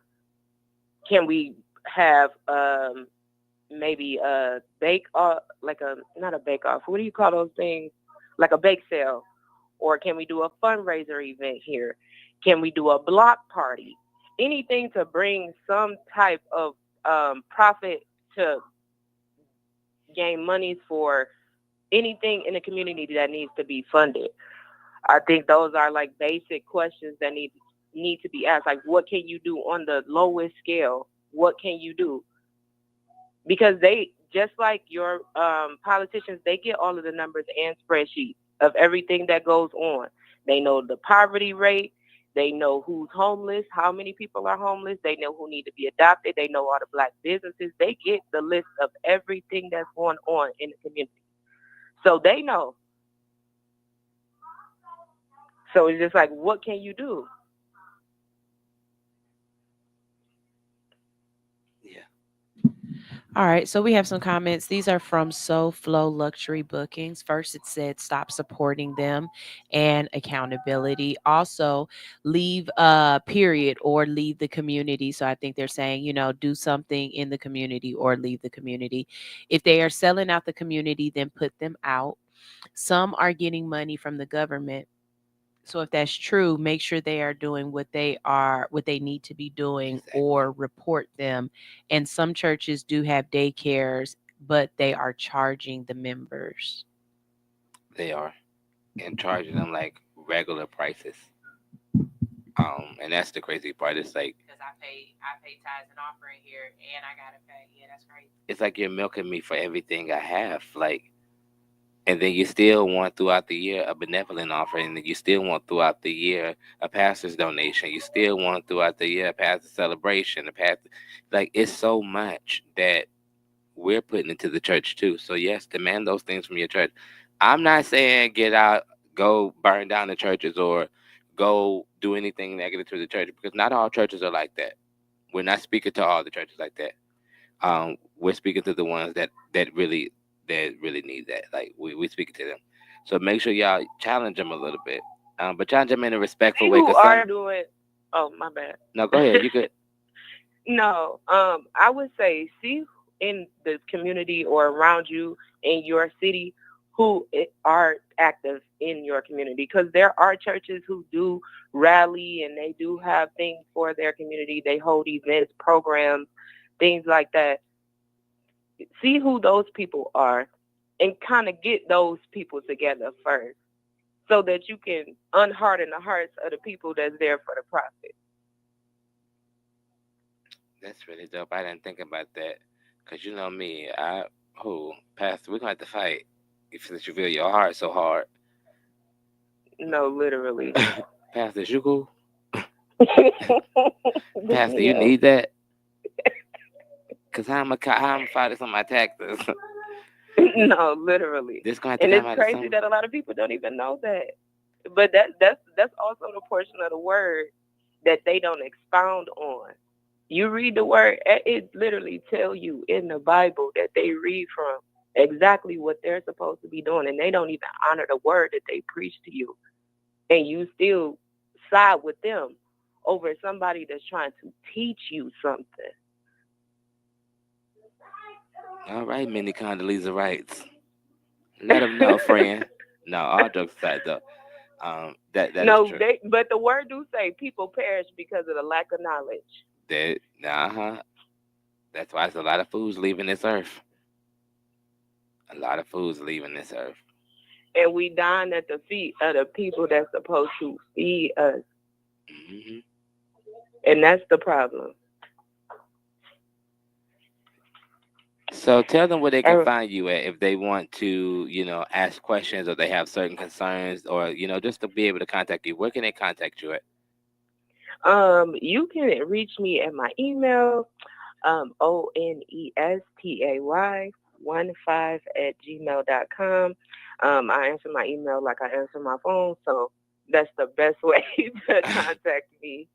we have maybe a bake off, not a bake off, what do you call those things? Like a bake sale. Or can we do a fundraiser event here? Can we do a block party? Anything to bring some type of profit to gain money for anything in the community that needs to be funded. I think those are like basic questions that need to be asked. Like, what can you do on the lowest scale? What can you do? Because they, just like your politicians, they get all of the numbers and spreadsheets of everything that goes on. They know the poverty rate. They know who's homeless, how many people are homeless. They know who need to be adopted. They know all the Black businesses. They get the list of everything that's going on in the community. So they know. So it's just like, what can you do? Yeah. All right, so we have some comments. These are from So Flow Luxury Bookings. First, it said stop supporting them and accountability. Also, leave period or leave the community. So I think they're saying, do something in the community or leave the community. If they are selling out the community, then put them out. Some are getting money from the government. So if that's true, make sure they are doing what they need to be doing, or report them. And some churches do have daycares, but they are charging the members. They are, and charging them like regular prices. And that's the crazy part. It's like, because I pay tithes and offering here, and I gotta pay. Yeah, that's crazy. It's like you're milking me for everything I have, like. And then you still want throughout the year a benevolent offering, and you still want throughout the year a pastor's donation. You still want throughout the year a pastor's celebration, it's so much that we're putting into the church too. So yes, demand those things from your church. I'm not saying get out, go burn down the churches or go do anything negative to the church, because not all churches are like that. We're not speaking to all the churches like that. We're speaking to the ones that really need that. Like we speaking to them. So make sure y'all challenge them a little bit. But challenge them in a respectful way. Who are doing? Oh, my bad. No, go ahead. You good? No, I would say see in the community or around you in your city who are active in your community, because there are churches who do rally and they do have things for their community. They hold events, programs, things like that. See who those people are and kind of get those people together first so that you can unharden the hearts of the people that's there for the profit. That's really dope. I didn't think about that, because you know me, Pastor, we're going to have to fight since you feel your heart so hard. No, literally. Pastor, is you cool? Pastor, you need that? Because I'm fighting on my taxes. No, literally. And it's crazy that a lot of people don't even know that. But that's also the portion of the word that they don't expound on. You read the word, it literally tell you in the Bible that they read from exactly what they're supposed to be doing, and they don't even honor the word that they preach to you. And you still side with them over somebody that's trying to teach you something. All right, Minnie Condoleezza Rights. Let them know, friend. No, all jokes aside, though. That no, is true. But the word do say people perish because of the lack of knowledge. That's why there's a lot of foods leaving this earth. A lot of foods leaving this earth. And we dine at the feet of the people that's supposed to feed us. Mm-hmm. And that's the problem. So tell them where they can find you at if they want to, ask questions, or they have certain concerns, or, just to be able to contact you. Where can they contact you at? You can reach me at my email, onestay15@gmail.com. I answer my email like I answer my phone, so that's the best way to contact me.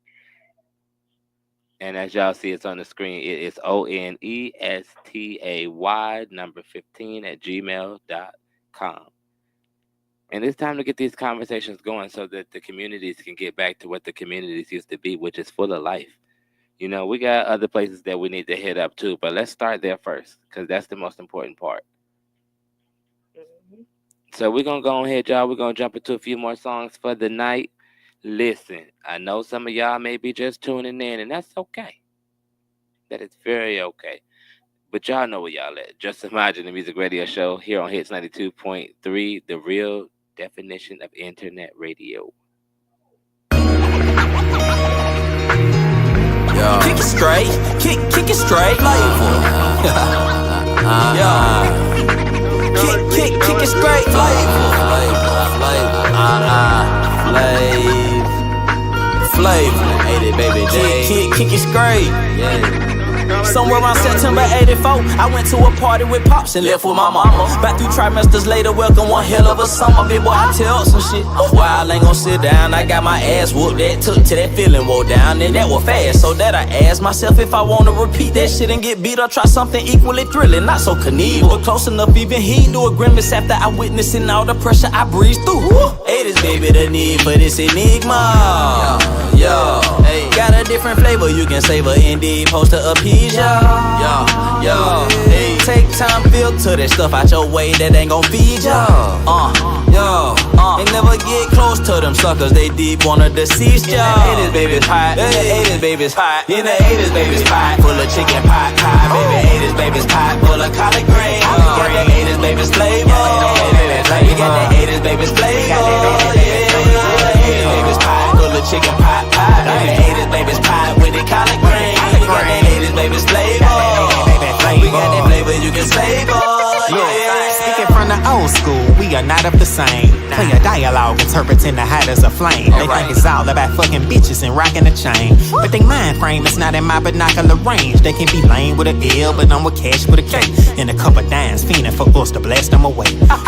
And as y'all see, it's on the screen. It is onestay15@gmail.com. And it's time to get these conversations going so that the communities can get back to what the communities used to be, which is full of life. We got other places that we need to hit up too, but let's start there first, because that's the most important part. Mm-hmm. So we're going to go ahead, y'all. We're going to jump into a few more songs for the night. Listen, I know some of y'all may be just tuning in, and that's okay. That is very okay. But y'all know where y'all at. Just Semaj, the music radio show here on Hits 92.3, the real definition of internet radio. Yo. Kick it straight, kick it straight, flavor. Yo. Kick it straight, flavor. Flavor. Hey, baby J. Kick it straight. Yeah. Somewhere around September 84, I went to a party with Pops and left with my mama. Back 3 trimesters later, welcome one hell of a summer. Big boy, I tell some shit. While I ain't gon' sit down, I got my ass whooped. That took till that feeling wore down, and that was fast. So that I asked myself if I wanna repeat that shit and get beat or try something equally thrilling. Not so Knievel, but close enough even he do a grimace after I witnessing all the pressure I breeze through. 80s, baby, the need for this enigma. Yo, hey, got a different flavor you can savor indeed, post to appease ya. Yo, hey, take time, filter that stuff out your way that ain't gon' feed ya. And never get close to them suckers, they deep wanna deceive ya. In the 80s, baby's hot. In the 80s, baby's hot. In the 80s, baby's pot full of chicken pot pie. Baby, 80s, baby's pot full of collard greens. We got the 80s, baby's flavor. We got the 80s, baby's flavor. Yeah, baby's pot full of chicken pot pie. Baby, 80s, baby's pot with the collard greens. We got the 80s, baby's flavor. We got that flavor you can savor. Speaking from the old school, we are not of the same. Play a dialogue, interpreting the height as a flame. They think it's all about fucking bitches and rocking a chain. But they mind frame is not in my binocular range. They can be lame with a L, but I'm with cash with a K. And a couple dimes, fiending for us to blast them away.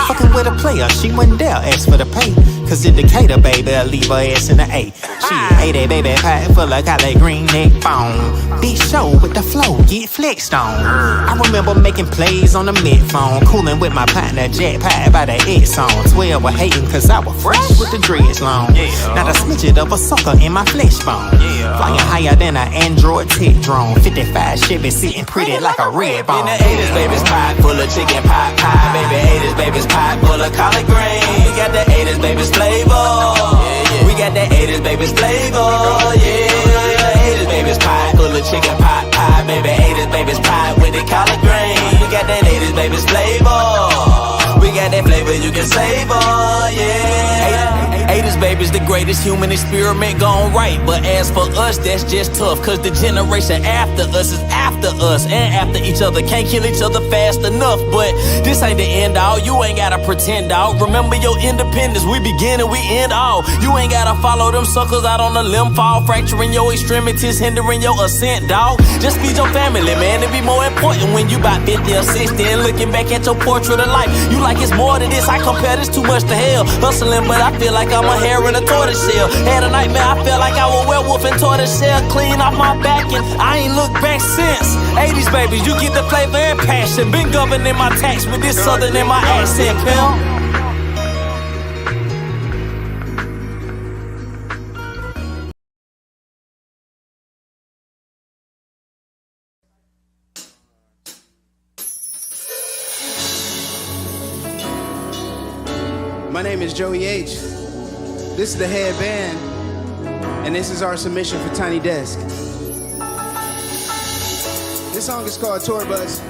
Fucking with a player, she wouldn't dare ask for the pay. Cause the Decatur, baby, I'll leave her ass in the A. She 80, baby, pie full of collard green neck bone. Beat show with the flow, get flexed on. I remember making plays on the mid phone, cooling with my partner, Jack Pie by the X on. 12 were hating cause I was fresh with the dreads long. Not a smidget of a sucker in my flesh bone. Flying higher than an Android tech drone. 55 Chevy sitting pretty like a red bone. In the 80s, baby's pot full of chicken pot pie. Baby, 80s, baby's pot full of collard greens. We got the 80s, baby's flavor. We got the 80s, baby's flavor. Yeah, 80s, baby's pot full of chicken pot pie. Baby, 80s, baby's pot with the collard greens. We got that 80s, baby's flavor. We got that flavor you can savor, yeah. 80s, baby's the greatest human experiment gone right. But as for us, that's just tough. Cause the generation after us is after us and after each other. Can't kill each other fast enough. But this ain't the end all. You ain't gotta pretend, dog. Remember your independence. We begin and we end all. You ain't gotta follow them suckers out on the limb fall, fracturing your extremities, hindering your ascent, dog. Just feed your family, man. It be more important when you about 50 or 60 and looking back at your portrait of life. You like it's more to this. I compare this too much to hell. Hustling, but I feel like I'm a hare in a tortoise shell. Had a nightmare, I felt like I was a werewolf in tortoise shell. Clean off my back and I ain't looked back since. 80s, babies, you get the flavor and passion. Been governing my tax with this southern in my accent, pal. My name is Joey H. This is the headband, and this is our submission for Tiny Desk. This song is called Tour Bus,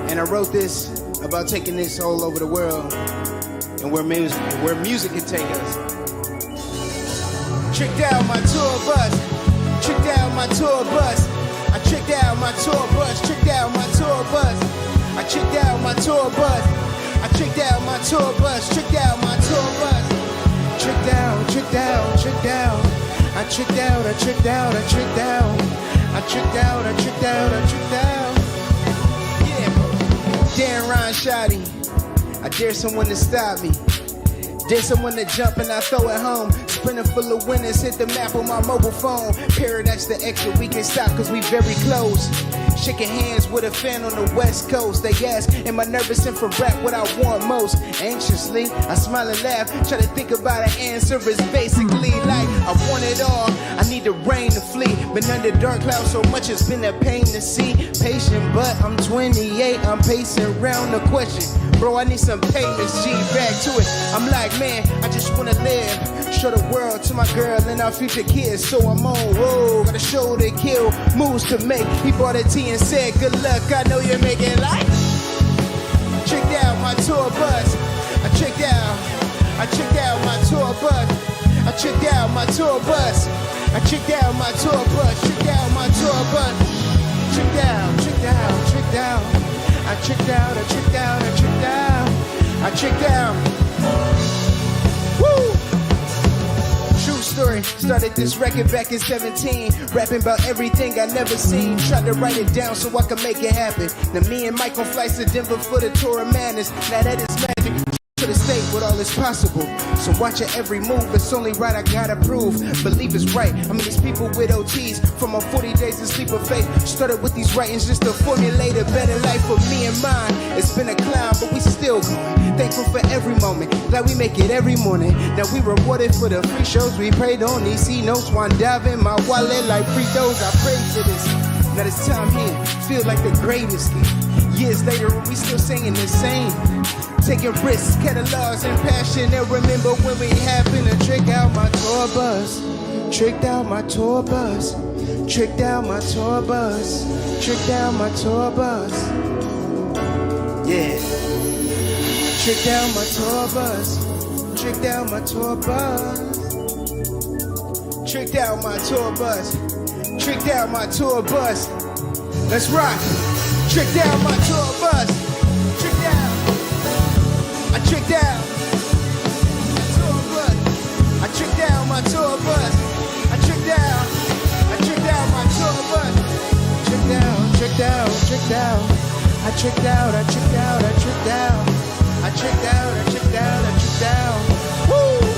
and I wrote this about taking this all over the world and where music can take us. Tricked out my tour bus, tricked out my tour bus. I tricked out my tour bus, tricked out my tour bus. I tricked out my tour bus. I tricked out my tour bus, tricked out my tour bus. Tricked out, tricked out, tricked out. I tricked out, I tricked out, I tricked out. I tricked out, I tricked out, I tricked out. Yeah. Darren Ron Shoddy. I dare someone to stop me. Dare someone to jump and I throw it home. Sprinter full of winners, hit the map on my mobile phone. Paradise the extra, we can stop cause we very close. Shaking hands with a fan on the west coast. They ask, am I nervous and for rap what I want most? Anxiously, I smile and laugh. Try to think about an answer. It's basically like, I want it all. I need the rain to flee. Been under dark clouds so much it's been a pain to see. Patient, but I'm 28. I'm pacing around the question. Bro, I need some payments, G, back to it. I'm like, man, I just wanna live. Show the world to my girl and our future kids. So I'm on road, got a show to kill, moves to make. He bought a tea and said, good luck, I know you're making life. Tricked out my tour bus. I tricked out my tour bus. I tricked out my tour bus. I tricked out my tour bus. Tricked out my tour bus. Tricked out, tricked out, tricked out. I tricked out, I tricked out, I tricked out. I tricked out. Woo! True story. Started this record back in 17. Rapping about everything I never seen. Tried to write it down so I could make it happen. Now me and Mike on flights to Denver for the tour of madness. Now that is magic. To the state with all is possible. So watch your every move. It's only right, I gotta prove. Believe it's right. I mean these people with OTs from my 40 days of sleep of faith. Started with these writings just to formulate a better life for me and mine. It's been a climb, but we still going. Thankful for every moment. Glad we make it every morning. Now we rewarded for the free shows we prayed on. These C-notes, one dive in my wallet like free throws. I prayed to this. Now this time here, feel like the greatest thing. Years later, we still singing the same. Taking risks, catalogs, and passion. And remember when we happened to trick out my tour bus. Tricked out my tour bus. Tricked out my tour bus. Tricked out my tour bus. Yeah. Tricked out my tour bus. Tricked out my tour bus. Tricked out my tour bus. Tricked out my tour bus. Let's rock. Tricked out my tour bus. Tricked out. I tricked out my tour bus. I tricked out my tour bus. I tricked out. I tricked out my tour bus. Tricked out. Tricked out. Tricked out. I tricked out. I tricked out. I tricked out. I tricked out. I tricked out. I tricked out. Woo!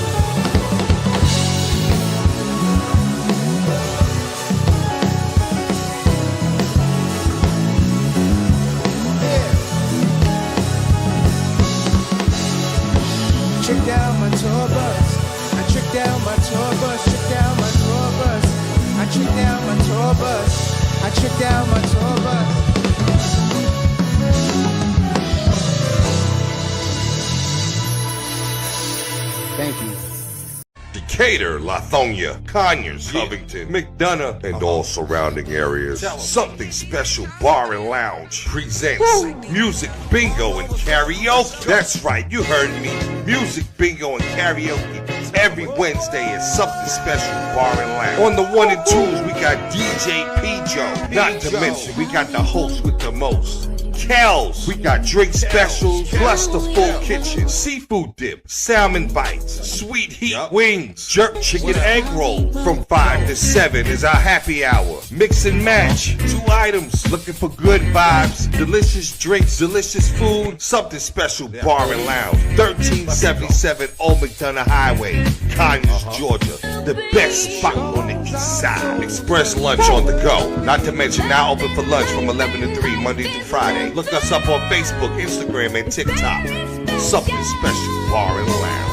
Tricked out my tour bus. I tricked out my tour bus. Tricked out my tour bus. I tricked out my tour bus. I tricked out my tour bus. Thank you. Decatur, Lithonia, Conyers, Covington, McDonough, and all surrounding areas. Something Special Bar and Lounge presents Music Bingo and Karaoke. That's right, you heard me. Music Bingo and Karaoke. Every Wednesday is Something Special Bar and Lounge. On the 1 and 2s, we got DJ P-Joe. Not to mention, we got the host with the most. Kells, we got drink specials, plus the full kitchen, seafood dip, salmon bites, sweet heat wings, jerk chicken egg roll. From 5 to 7 is our happy hour. Mix and match, 2 items, looking for good vibes, delicious drinks, delicious food. Something Special Bar and Lounge, 1377 Old McDonough Highway, Conyers, Georgia. The best spot on the east side. Express lunch on the go. Not to mention now open for lunch from 11 to 3 Monday through Friday. Look us up on Facebook, Instagram, and TikTok. Something Special Bar and Lounge.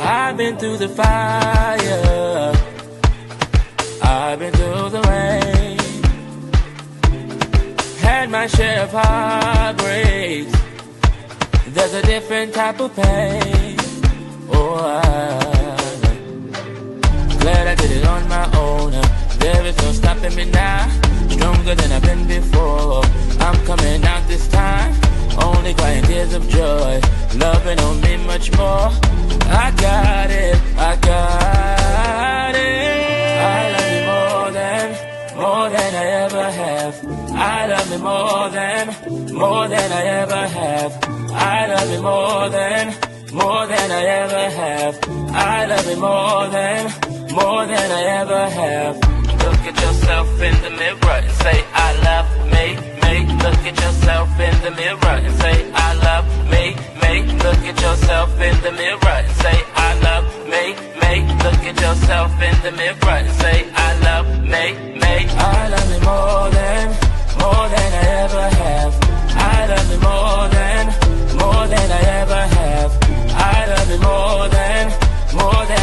I've been through the fire, I've been through the rain, had my share of heartbreaks. There's a different type of pain. Oh, I'm glad I did it on my own. There is no stopping me now. Stronger than I've been before. I'm coming out this time, only crying tears of joy. Loving on me much more. I got it, I got it. I love you more than I ever have. I love you more than I ever have. I love you more than I ever have. I love you more than I ever have. Look at yourself in the mirror and say, I love me. Look at yourself in the mirror and say, I love me. Look at yourself in the mirror and say, I love me. Look at yourself in the mirror and say, I love me. I love me more than I ever have. I love me more than I ever have. I love me more than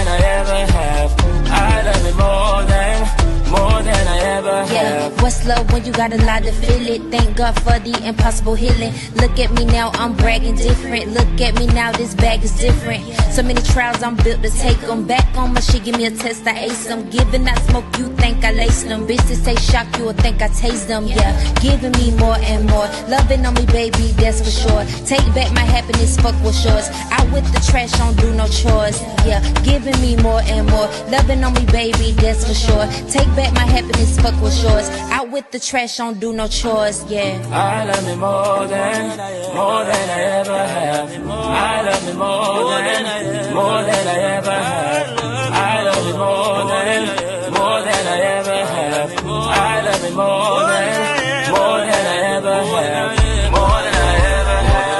I ever have. I love me more than I ever have. Yeah, what's love when you got a lot to feel it? Thank God for the impossible healing. Look at me now, I'm bragging different. Look at me now, this bag is different. So many trials, I'm built to take them. Back on my shit, give me a test, I ace them. Giving that smoke, you think I lace them. Bitches say shock, you will think I taste them. Yeah, giving me more and more. Loving on me, baby, that's for sure. Take back my happiness, fuck what's yours. Out with the trash, don't do no chores. Yeah, giving me more and more. Loving on me, baby, that's for sure. Take back my happiness, fuck what's yours. Out with the trash, don't do no chores. Yeah. I love me more than I ever have. I love me more than I ever have. I love me more than I ever have. I love me more than I ever have. More than I ever have. More than I ever have. More than I ever have.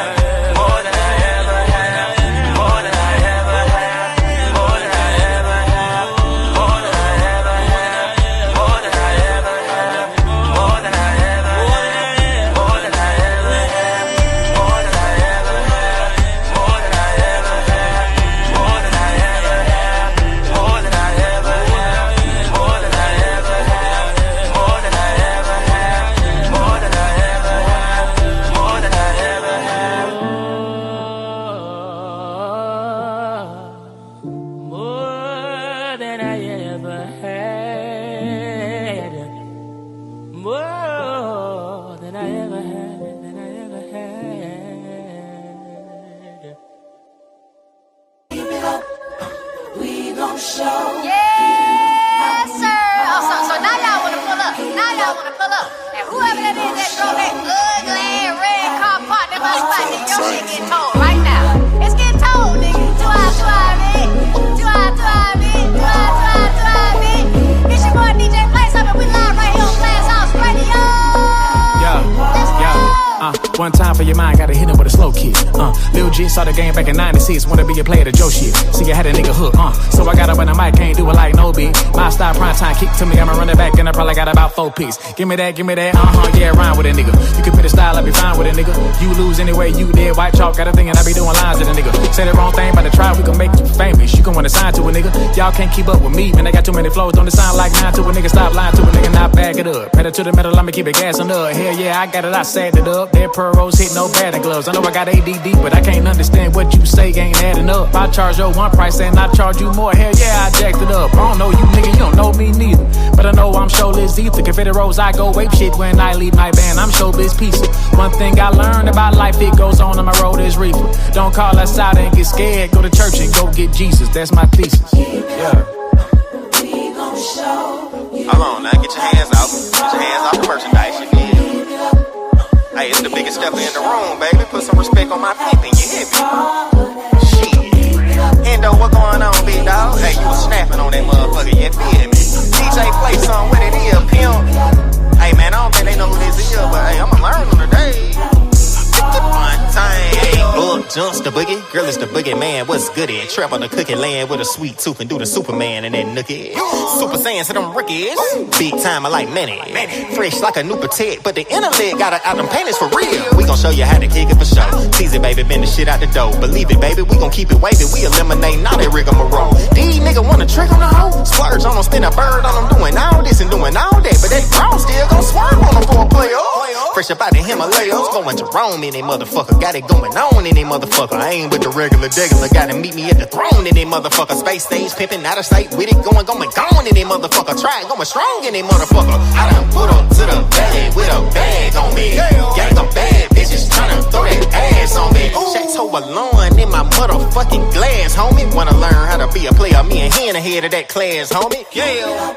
More than I ever have. More than I ever have. More than I ever have. More than I ever have. More than I ever have. More than I ever have. More than I ever have. More than I ever have. More than I ever have. More than I ever have. More than I ever have. More than I ever have. More than I ever have. More than I ever had. More than I ever had. Than I ever had. We gon' show. Yes, sir. Oh, so now y'all wanna pull up. Now y'all wanna pull up. And whoever that is that drove that ugly red car parked in my spot, nigga, your shit get told right now. It's getting told, nigga. Do I, man. It's your boy DJ Play something. We live right here on Glass House Radio. One time for your mind, gotta hit him with a slow kick. Lil J saw the game back in 96, wanna be a player to Joe shit. See, I had a nigga hook, so I got up on the mic, can't do it like no beat. My style prime time kick to me, I'ma run it back, and I probably got about 4 picks. Give me that, yeah, rhyme with a nigga. You can put a style, I be fine with a nigga. You lose anyway, you dead, white chalk, got a thing, and I be doing lines with a nigga. Say the wrong thing, by the try, we can make you famous. You can wanna sign to a nigga, y'all can't keep up with me, man, I got too many flows, don't it sound like 9 to a nigga, stop lying to a nigga, not back it up. Pedal to the metal, I'ma keep it gassing up. Hell yeah, I got it, I sagged it up. Dead pearls hit no batting gloves. I know I got ADD, but I can't understand what you say ain't adding up. I charge your one price and I charge you more. Hell yeah, I jacked it up. I don't know you nigga, you don't know me neither. But I know I'm showless either. Confetti rolls, I go ape shit when I leave my band. I'm showbiz pizza. One thing I learned about life, it goes on my road is reefer. Don't call us out and get scared. Go to church and go get Jesus. That's my thesis. Yeah. We gon' show. Hold on now, get your hands out. Get your hands off the merchandise, you feel? Hey, it's the biggest stepper in the room, baby. Put some respect on my pimpin', you hear me? Shit. Endo, what going on, big dog? Hey, you was snapping on that motherfucker, you feel me? DJ play something with it here, pimp. Hey, man, I don't think they know who this is, but hey, I'ma learn them today. One time, Just the boogie, girl is the boogie man. What's good at? Trap on the cookie land with a sweet tooth and do the Superman and then nookie. Super Saiyan to them rookies. Big time, I like many. Fresh like a new potato, but the intellect got out them panties for real. We gon' show you how to kick it for show. Tease it, baby, bend the shit out the dough. Believe it, baby, we gon' keep it wavy. We eliminate all that rigmarole. These niggas wanna trick on the hoe. Splurge on them, spin a bird on them, doing all this and doing all that. But that brown still gon' swerve on them for a player. Fresh up out the Himalayas, going Jerome in that motherfucker. Got it going on in that motherfucker. I ain't with the regular degular. Gotta meet me at the throne in that motherfucker. Space stage pimpin', out of sight with it. Going gone in that motherfucker. Try going strong in that motherfucker. I done put up to the bag with a bag on me. Gang of bad bitches tryna throw that ass on me. Chateau alone in my motherfucking glass, homie. Wanna learn how to be a player? Me and him ahead of that class, homie. Yeah.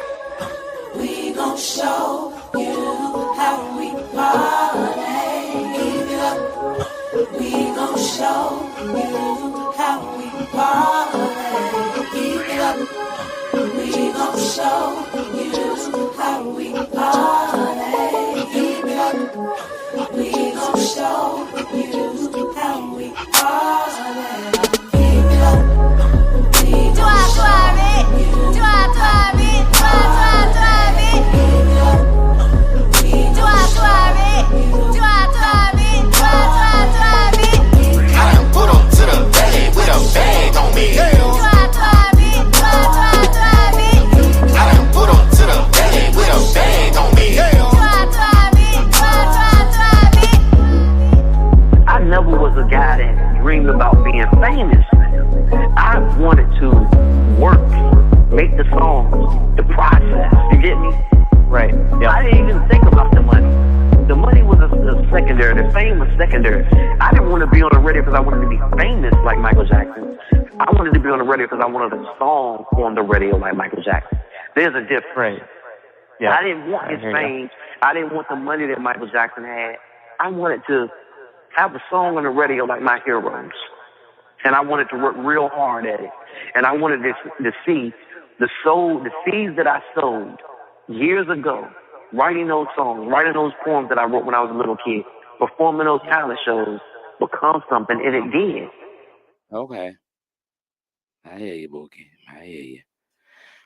We gon' show you how we party. Keep it up. We gon' show you how we party. Keep it up. We gon' show you how we party. Keep it up. We gon' show you how we party. Keep it up. We gon' show you. I done put up to the bag with a bag on me. I done put up to the bag with a bag on me. never was a guy that dreamed about being famous. I wanted to work, make the songs, the process. You get me? Right. Yeah. I didn't even think about the money. The money was a secondary. The fame was secondary. I didn't want to be on the radio because I wanted to be famous like Michael Jackson. I wanted to be on the radio because I wanted a song on the radio like Michael Jackson. There's a difference. Right. Yeah. I didn't want his fame. I didn't want the money that Michael Jackson had. I wanted to have a song on the radio like my heroes. And I wanted to work real hard at it. And I wanted to see the seeds that I sowed years ago, writing those songs, writing those poems that I wrote when I was a little kid, performing those talent shows, become something, and it did. Okay. I hear you, Bookie. I hear you.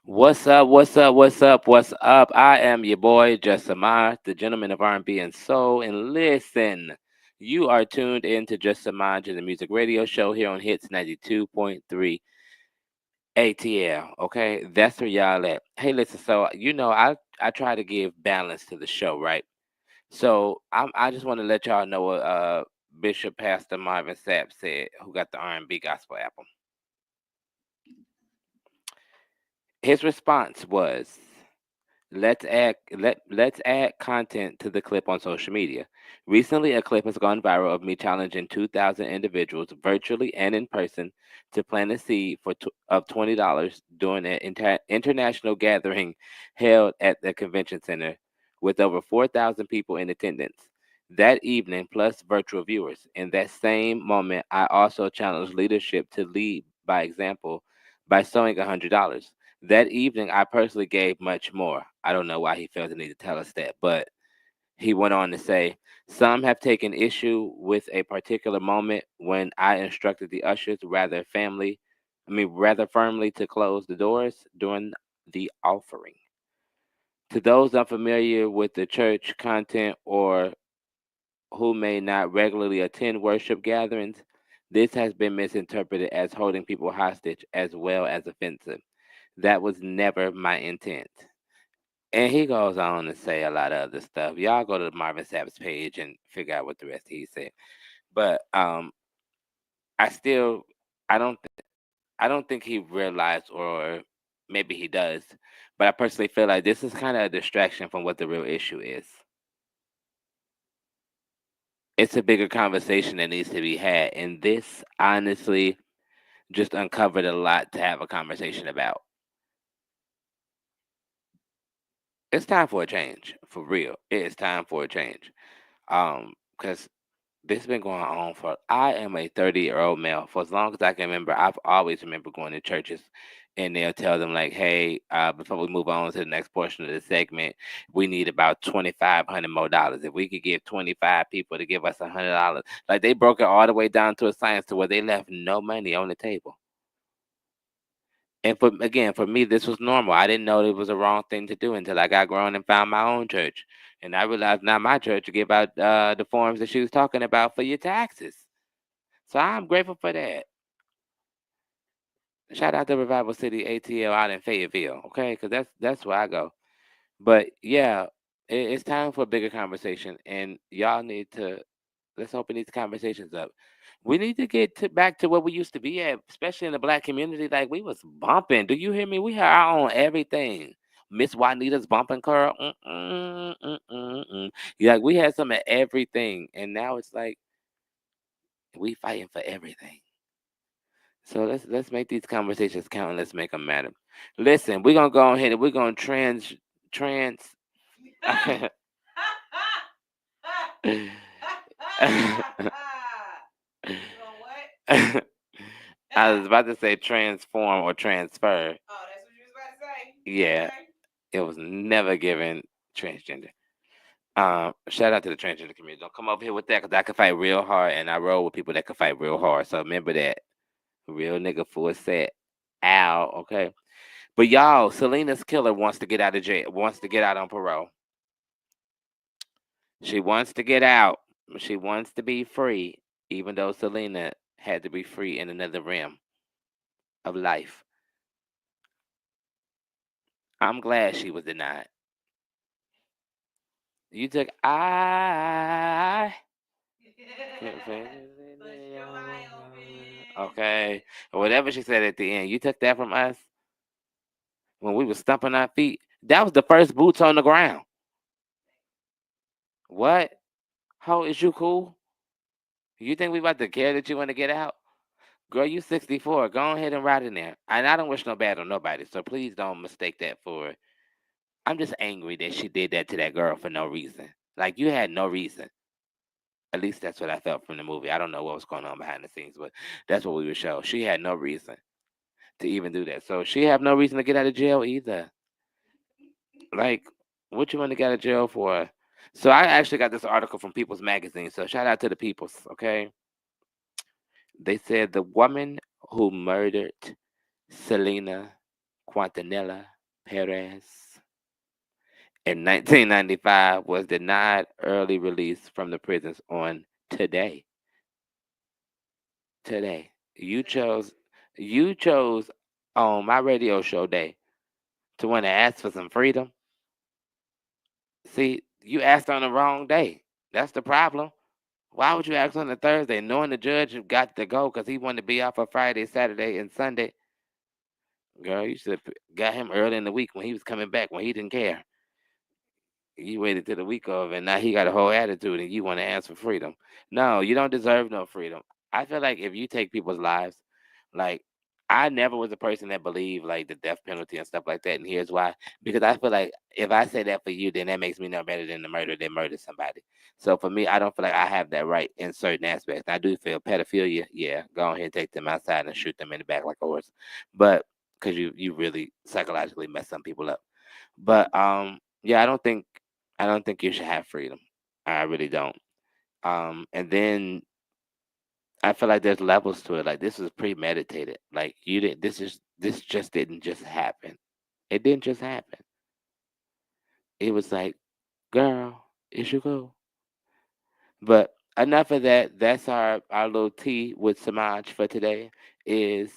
What's up? What's up? What's up? What's up? I am your boy, Just Semaj, the gentleman of R&B and soul. And listen, you are tuned in to Just Semaj, the music radio show here on Hits 92.3 ATL. Okay, that's where y'all at. Hey, listen. So I try to give balance to the show, right? So I just want to let y'all know what Bishop Pastor Marvin Sapp said, who got the R&B gospel album. His response was, let's add content to the clip on social media. Recently, a clip has gone viral of me challenging 2,000 individuals, virtually and in person, to plant a seed of $20 during an international gathering held at the convention center with over 4,000 people in attendance that evening, plus virtual viewers. In that same moment, I also challenged leadership to lead by example by sowing $100. That evening, I personally gave much more. I don't know why he felt the need to tell us that, but he went on to say, some have taken issue with a particular moment when I instructed the ushers rather firmly to close the doors during the offering. To those unfamiliar with the church content or who may not regularly attend worship gatherings, this has been misinterpreted as holding people hostage as well as offensive. That was never my intent. And he goes on to say a lot of other stuff. Y'all go to Marvin Sapp's page and figure out what the rest he said. But I don't think he realized, or maybe he does, but I personally feel like this is kind of a distraction from what the real issue is. It's a bigger conversation that needs to be had, and this honestly just uncovered a lot to have a conversation about. It's time for a change, for real. It is time for a change. Because this has been going on I am a 30-year-old male. For as long as I can remember, I've always remember going to churches and they'll tell them like, hey, before we move on to the next portion of the segment, we need about $2,500 more dollars. If we could get 25 people to give us $100, like they broke it all the way down to a science to where they left no money on the table. And for me, this was normal. I didn't know it was a wrong thing to do until I got grown and found my own church. And I realized now my church to give out the forms that she was talking about for your taxes. So I'm grateful for that. Shout out to Revival City ATL out in Fayetteville, okay? Because that's where I go. But yeah, it's time for a bigger conversation. And y'all need to, let's open these conversations up. We need to get back to where we used to be at, especially in the Black community. Like we was bumping. Do you hear me? We had our own everything. Miss Juanita's bumping curl. Like we had some of everything, and now it's like we fighting for everything. So let's make these conversations count and let's make them matter. Listen, we're gonna go ahead and we're gonna trans. I was about to say transform or transfer. Oh, that's what you was about to say? Yeah, Okay. it was never given transgender. Shout out to the transgender community. Don't come over here with that because I can fight real hard and I roll with people that can fight real hard. So remember that. Real nigga full set. Ow, okay. But y'all, Selena's killer wants to get out of jail, wants to get out on parole. She wants to get out. She wants to be free, even though Selena had to be free in another realm of life. I'm glad she was denied. You took Okay? Or whatever she said at the end. You took that from us when we were stumping our feet. That was the first boots on the ground. What? How is you cool? You think we about to care that you want to get out? Girl, you 64. Go ahead and ride in there. And I don't wish no bad on nobody, so please don't mistake that for... I'm just angry that she did that to that girl for no reason. Like, you had no reason. At least that's what I felt from the movie. I don't know what was going on behind the scenes, but that's what we were shown. She had no reason to even do that. So she have no reason to get out of jail either. Like, what you want to get out of jail for? So I actually got this article from People's Magazine. So shout out to the People's, okay? They said the woman who murdered Selena Quintanilla Perez in 1995 was denied early release from the prisons on today. Today. You chose on my radio show day to want to ask for some freedom. See, you asked on the wrong day. That's the problem. Why would you ask on a Thursday knowing the judge got to go because he wanted to be off for Friday, Saturday, and Sunday? Girl, you should have got him early in the week when he was coming back, when he didn't care. You waited till the week of, and now he got a whole attitude, and you want to ask for freedom. No, you don't deserve no freedom. I feel like if you take people's lives, like, I never was a person that believed, like, the death penalty and stuff like that, and here's why. Because I feel like if I say that for you, then that makes me no better than the murderer that murdered somebody. So for me, I don't feel like I have that right in certain aspects. I do feel pedophilia, yeah, go ahead and take them outside and shoot them in the back like a horse. But, because you really psychologically mess some people up. But, yeah, I don't think you should have freedom. I really don't. And then I feel like there's levels to it. Like, this was premeditated. Like, you didn't. This just didn't just happen. It didn't just happen. It was like, girl, is you cool? But enough of that. That's our little tea with Semaj for today. Is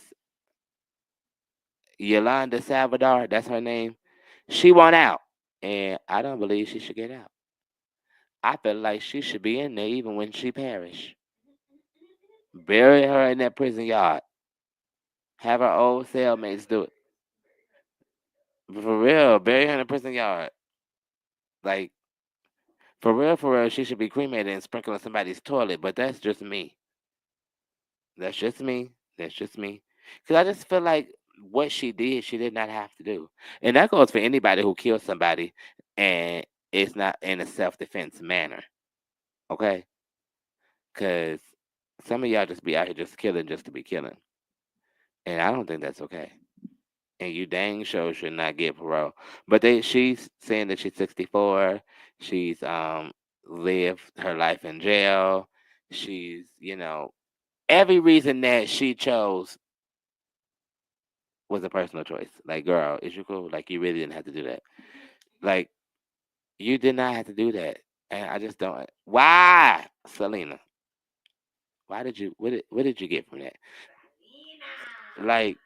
Yolanda Salvador? That's her name. She won out, and I don't believe she should get out. I feel like she should be in there even when she perished. Bury her in that prison yard. Have her old cellmates do it. For real, bury her in a prison yard. Like, for real, she should be cremated and sprinkled on somebody's toilet. But that's just me. That's just me. Because I just feel like what she did not have to do. And that goes for anybody who kills somebody and it's not in a self-defense manner. Okay? Because some of y'all just be out here just killing just to be killing. And I don't think that's okay. And you dang sure should not get parole. But she's saying that she's 64. She's lived her life in jail. She's, every reason that she chose was a personal choice. Like, girl, is you cool? Like, you really didn't have to do that. Like, you did not have to do that. And I just don't. Why, Selena? Why did you? What did you get from that? Like,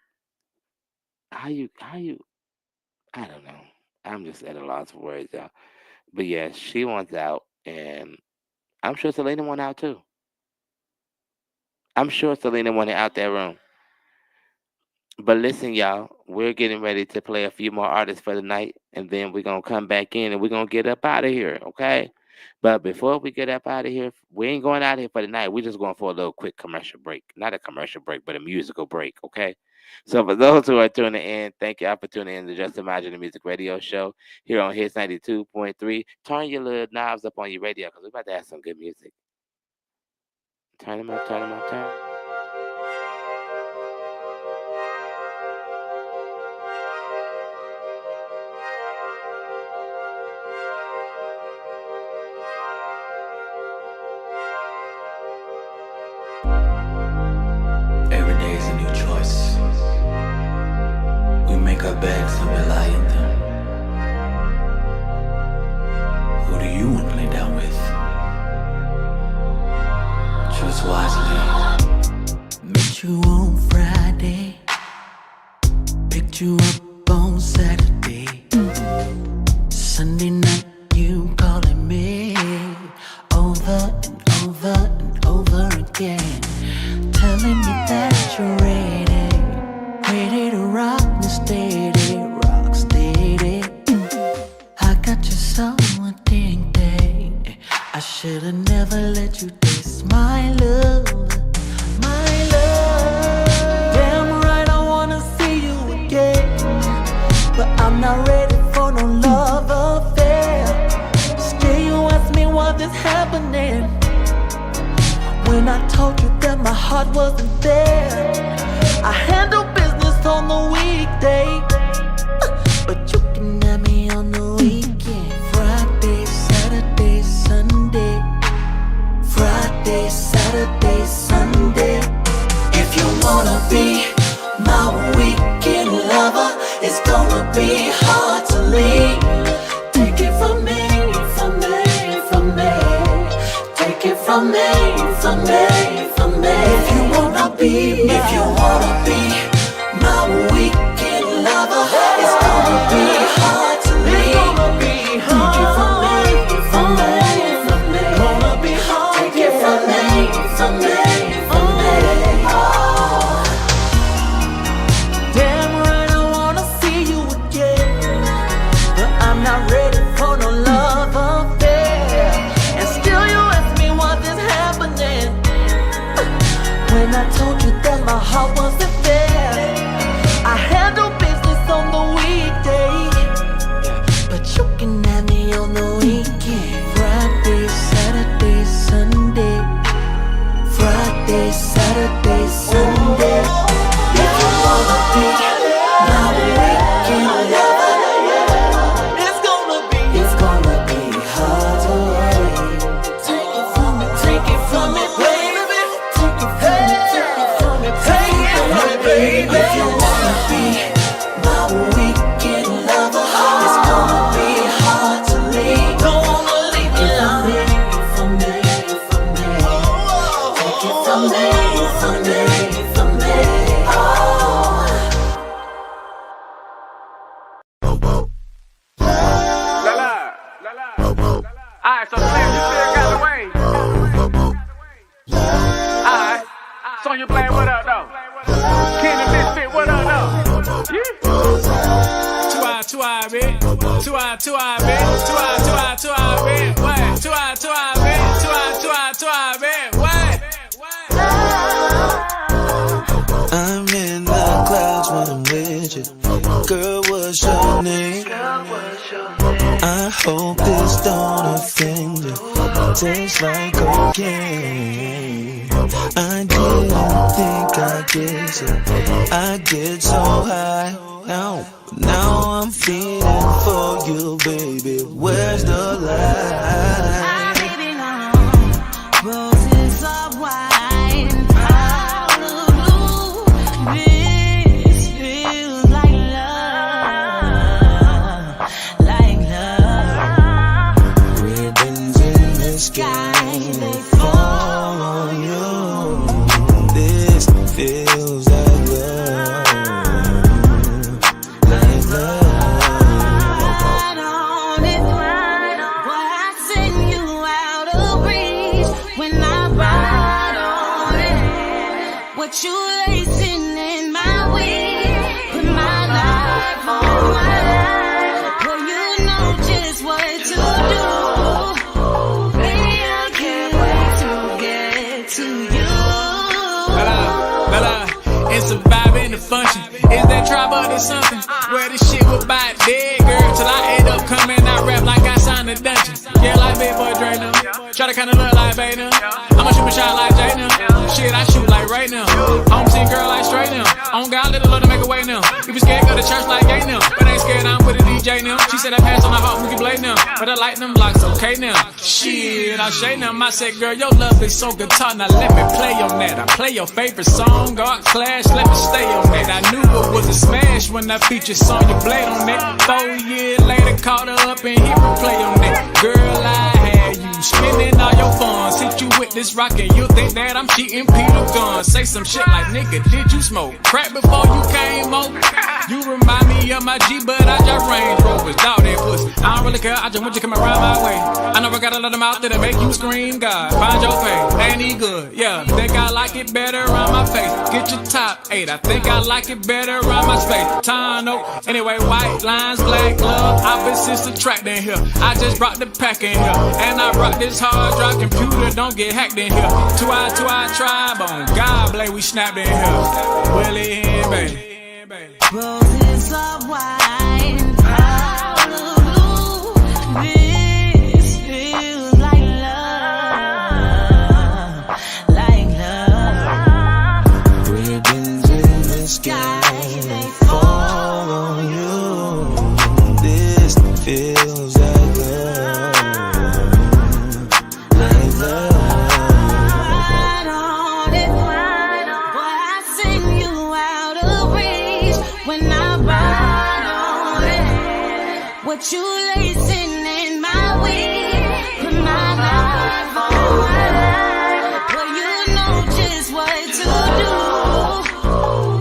how you? I don't know. I'm just at a loss for words, y'all. But yeah, she wants out, and I'm sure Selena wants out too. I'm sure Selena wanted out that room. But listen, y'all, we're getting ready to play a few more artists for the night, and then we're going to come back in and we're going to get up out of here, okay? But before we get up out of here, we ain't going out of here for the night. We're just going for a little quick commercial break. Not a commercial break, but a musical break, okay? So for those who are tuning in, thank y'all for tuning in to Just Semaj Music Radio Show here on Hits 92.3. Turn your little knobs up on your radio because we're about to have some good music. Turn them up, turn them up, turn. Every day is a new choice. We make our beds and we lie in them. Who do you want to lay down with? Choose wisely. Met you on Friday, picked you up on Saturday. Sunday night you calling me over and over and over again, telling me that that you're ready to rock me steady, rock steady. I got you so addicted. I should've never let you taste my love, my love. Damn right, I wanna see you again, but I'm not ready for no love affair. Still you ask me what is happening, when I told you that my heart wasn't there. I handle business on the weekday, but you can have me on the weekend. Friday, Saturday, Sunday. Friday, Saturday, Sunday. If you wanna be my weekend lover, it's gonna be hard to leave. Take it from me, from me, from me. Take it from me, from me, from me. If you wanna be my weekend lover, it's gonna be hard to leave. Take it from me, from me, from me. Gonna be hard. Take it from me, from me, from me. Oh. Damn right, I wanna see you again, but I'm not ready for no love affair. And still you ask me what is happening, when I told you that my heart wasn't there. I handle business on the weekday, but you can have me on the weekend. Friday, Saturday, Sunday. Friday, Saturday, Sunday. If you wanna be my weekend lover, it's gonna be hard to wait. Take it from me, baby. Take it from me, take it from me, take it from me, baby. If you wanna be my weekend lover, it's gonna be hard to leave. Don't wanna leave me alone. From me, from me. Take it from me, from me, from me. Oh. Alright, so Slim, you still got the way. Alright, so you playing what up though? King the Misfit, what up though? Yeah. 2 eye, bitch. 2 eye, bitch. 2 eye, bitch. What? 2 eye, bitch. 2 eye, bitch. What? I'm in the clouds when I'm with you. Girl, what's your name? I hope this don't offend you. Tastes like cocaine. I didn't think I'd get so. I get so high. Now I'm feeling for you, baby. Where's the lie? Roses of wine, out of blue. This feels like love, like love. Ribbons in the sky, they fall on you. This feels like love, like love. Right on it, boy, I send you out of reach when I ride on it. What you lacing in my weed? Put my life on my life. Well, you know just what to do. Baby, I can't wait to get to you. It's a vibe and a function. Is that tribal or something? Where this shit was by dead, girl. Till I end up coming out rap like I signed a dungeon. Yeah, like big boy Dre now. Try to kinda look like Bay now. I'ma shoot my shot like Jay now. Shit, I shoot like right now. Home team girl like straight now. On God, little love to make a way now. If you scared, go to church like gay now. But ain't scared, I'm with a DJ now. She said I passed on the heart, we can blade now. But I like them blocks, okay now. Shit, I shade them. I said, girl, your love is so guitar. Now let me play on that. I play your favorite song, God Clash. Let me stay on that. I knew it was a smash when I featured Sonya Blade on that. 4 years later, caught her up and hit replay on that. Girl, I had you spending all your funds. Hit you with this rock and you think that I'm cheating Peter Gunn. Say some shit like, nigga, did you smoke crack before you came over? You remind me of my G, but I just Range Rovers. Dog that pussy, I don't really care, I just want you to come around my way. I know I got a lot of mouth that'll make you scream, God, find your pay, ain't he good? Yeah, think I like it better around my face. Get your top 8, I think I like it better around my space. Tano, anyway, white lines, black glove, opposites subtracting here. I just brought the pack in here, and I brought this hard drive computer, don't get hacked in here. 2i tribe on God, blade, we snapped in here. Willie and baby. Roses of wine, out of blue. This feels like love, like love. Ribbons in the sky, they fall on you. This feels like love, like love. Right on it, boy, I send you out of reach when I ride on it. What you lacing in my weed? Put my life on it. Well, you know just what to do.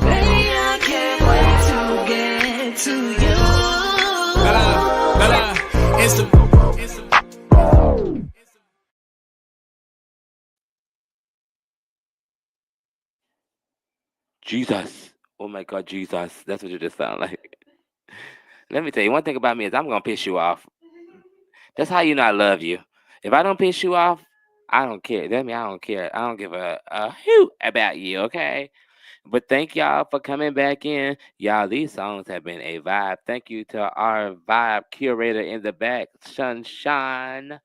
Baby, I can't wait to get to you. It's the Jesus. Oh my God, Jesus. That's what you just sound like. Let me tell you, one thing about me is I'm going to piss you off. That's how you know I love you. If I don't piss you off, I don't care. That means I don't care. I don't give a hoot about you, okay? But thank y'all for coming back in. Y'all, these songs have been a vibe. Thank you to our vibe curator in the back, Sunshine.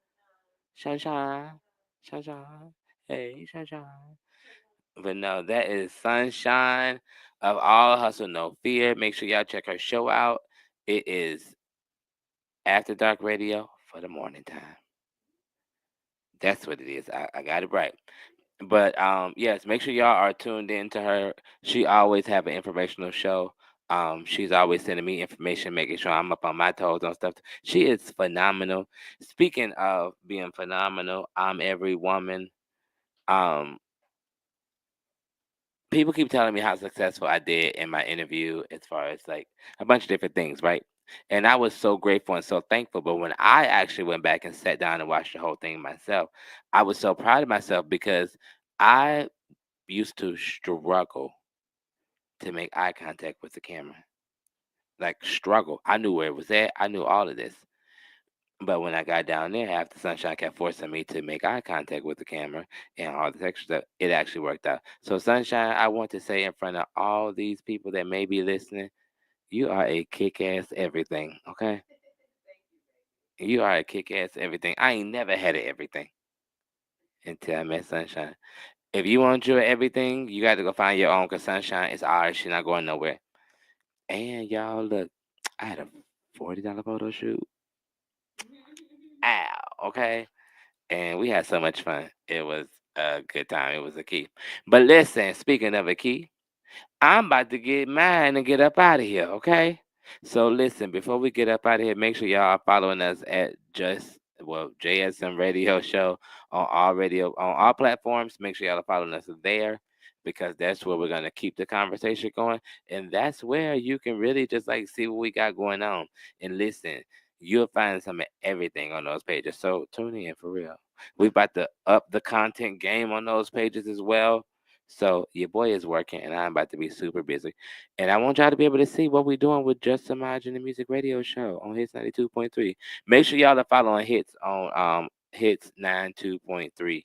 Sunshine. Sunshine. Hey, Sunshine. But no, that is Sunshine of All Hustle No Fear. Make sure y'all check her show out. It is After Dark Radio for the morning time. That's what it is. I got it right. But yes, make sure y'all are tuned in to her. She always have an informational show. She's always sending me information, making sure I'm up on my toes on stuff. She is phenomenal. Speaking of being phenomenal, I'm every woman. People keep telling me how successful I did in my interview as far as like a bunch of different things, right? And I was so grateful and so thankful. But when I actually went back and sat down and watched the whole thing myself, I was so proud of myself because I used to struggle to make eye contact with the camera. Like struggle. I knew where it was at. I knew all of this. But when I got down there, after Sunshine kept forcing me to make eye contact with the camera and all this extra stuff, it actually worked out. So Sunshine, I want to say in front of all these people that may be listening, you are a kick-ass everything, okay? You are a kick-ass everything. I ain't never had an everything until I met Sunshine. If you want your everything, you got to go find your own because Sunshine is ours. She's not going nowhere. And y'all, look, I had a $40 photo shoot. Ow, okay? And we had so much fun. It was a good time. It was a key. But listen, speaking of a key, I'm about to get mine and get up out of here, okay? So listen, before we get up out of here, make sure y'all are following us at JSM Radio Show on all platforms. Make sure y'all are following us there because that's where we're gonna keep the conversation going. And that's where you can really just like see what we got going on. And listen, you'll find some of everything on those pages. So tune in for real. We about to up the content game on those pages as well. So your boy is working and I'm about to be super busy. And I want y'all to be able to see what we're doing with Just Semaj and the Music Radio Show on Hits 92.3. Make sure y'all are following Hits on Hits 92.3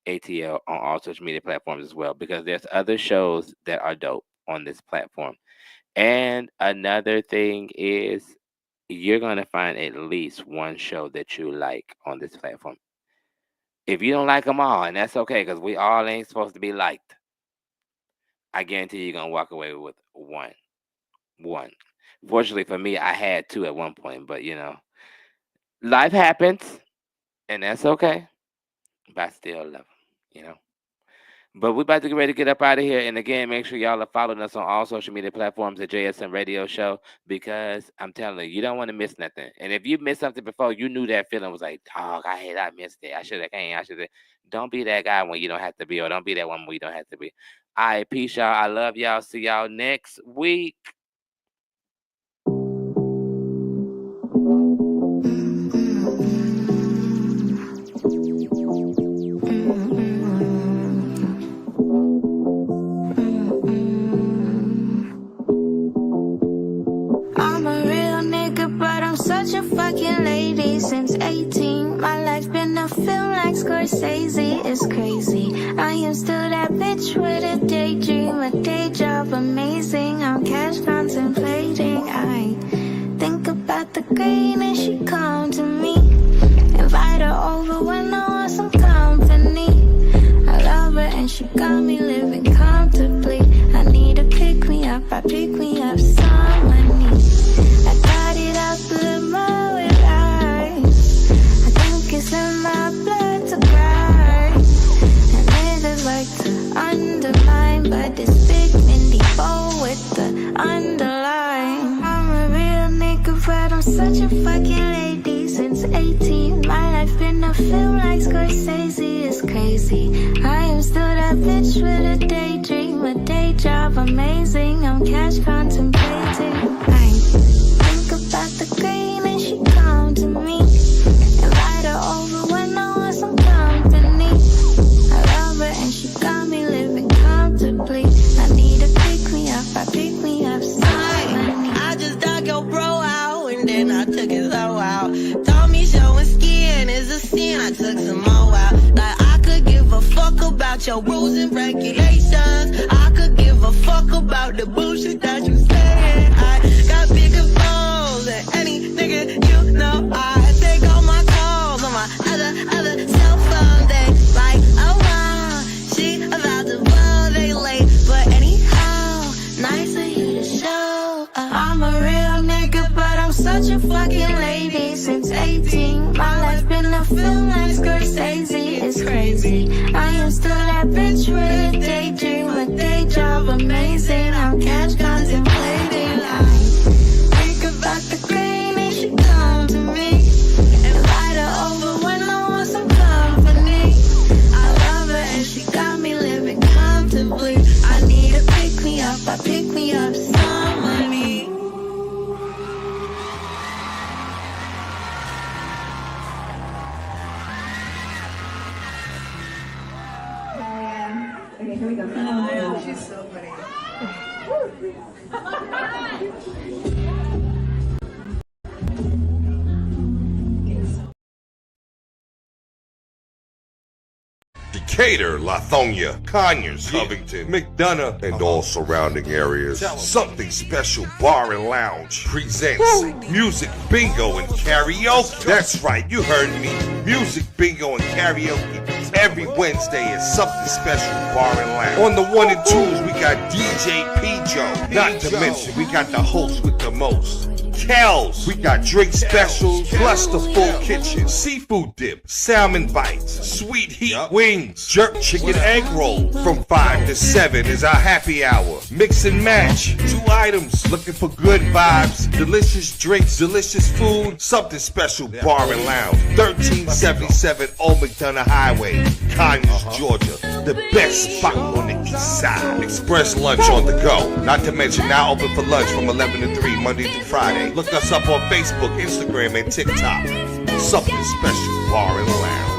ATL on all social media platforms as well because there's other shows that are dope on this platform. And another thing is you're going to find at least one show that you like on this platform. If you don't like them all, and that's okay because we all ain't supposed to be liked, I guarantee you're going to walk away with one. Fortunately for me, I had two at one point, but you know, life happens and that's okay. But I still love them, you know. But we're about to get ready to get up out of here. And again, make sure y'all are following us on all social media platforms at JSM Radio Show, because I'm telling you, you don't want to miss nothing. And if you missed something before, you knew that feeling was like, dog, I missed it. I should have came. I should have. Don't be that guy when you don't have to be, or don't be that one when you don't have to be. All right, peace, y'all. I love y'all. See y'all next week. I'm a real nigga, but I'm such a fucking lady. Since 18, my life been a film like Scorsese. It's crazy. I am still that bitch with a daydream, a day job amazing. I'm cash contemplating. I think about the green and she come to me. Invite her over when I want some company. I love her and she got me living comfortably. I need to pick me up, I pick me up someone needs. I got it out the limo with eyes. I think it's in my blood to cry. And niggas like to undermine, but this big Mindy bow with the underline. I'm a real nigga, but I'm such a fucking lady. Since 18, my life been a film like Scorsese. It's crazy. I am still that bitch with a daydream, a day job amazing. I'm cash contemplating. I think about the green and she come to me. Invite her over when I want some company. I love her and she got me living comfortably. I need to pick me up, I pick me up someone. I just dug your bro out and then I took his hoe out. Told me showing skin is a sin, I took some more out. Like I could give a fuck about your rules and regulations. I could give a fuck about the bullshit that you say. I got bigger balls than any nigga you know. I take all my calls on my other cell phone. They like, oh wow, she about to blow, they late. But anyhow, nice of you to show. I'm a real nigga, but I'm such a fucking lady. Since 18, my life been a film like Scorsese. It's crazy. I am still that bitch with a daydream, a day job amazing. I'm cash contemplating. I think about the green and she come to me. Invite her over when I want some company. I love her and she got me living comfortably. I need to pick me up, I pick me up somebody. Okay, here we go. Oh, she's so funny. Decatur, Lithonia, Conyers, Covington, McDonough, and all surrounding areas. Something Special Bar and Lounge presents Music Bingo and Karaoke. That's right, you heard me. Music Bingo and Karaoke every Wednesday at Something Special Bar and Lounge. On the 1 and 2s, we got DJ P-Joe. Not to mention, we got the host with the most, Kells. We got drink specials, plus the full kitchen, seafood dip, salmon bites, sweet heat wings, jerk chicken egg roll. From 5 to 7 is our happy hour. Mix and match, 2 items, looking for good vibes, delicious drinks, delicious food. Something Special Bar and Lounge, 1377 Old McDonough Highway, Conyers, Georgia. The best spot on the east side. Express lunch on the go. Not to mention now open for lunch from 11 to 3 Monday through Friday. Look us up on Facebook, Instagram, and TikTok. Something Special Bar and Lounge.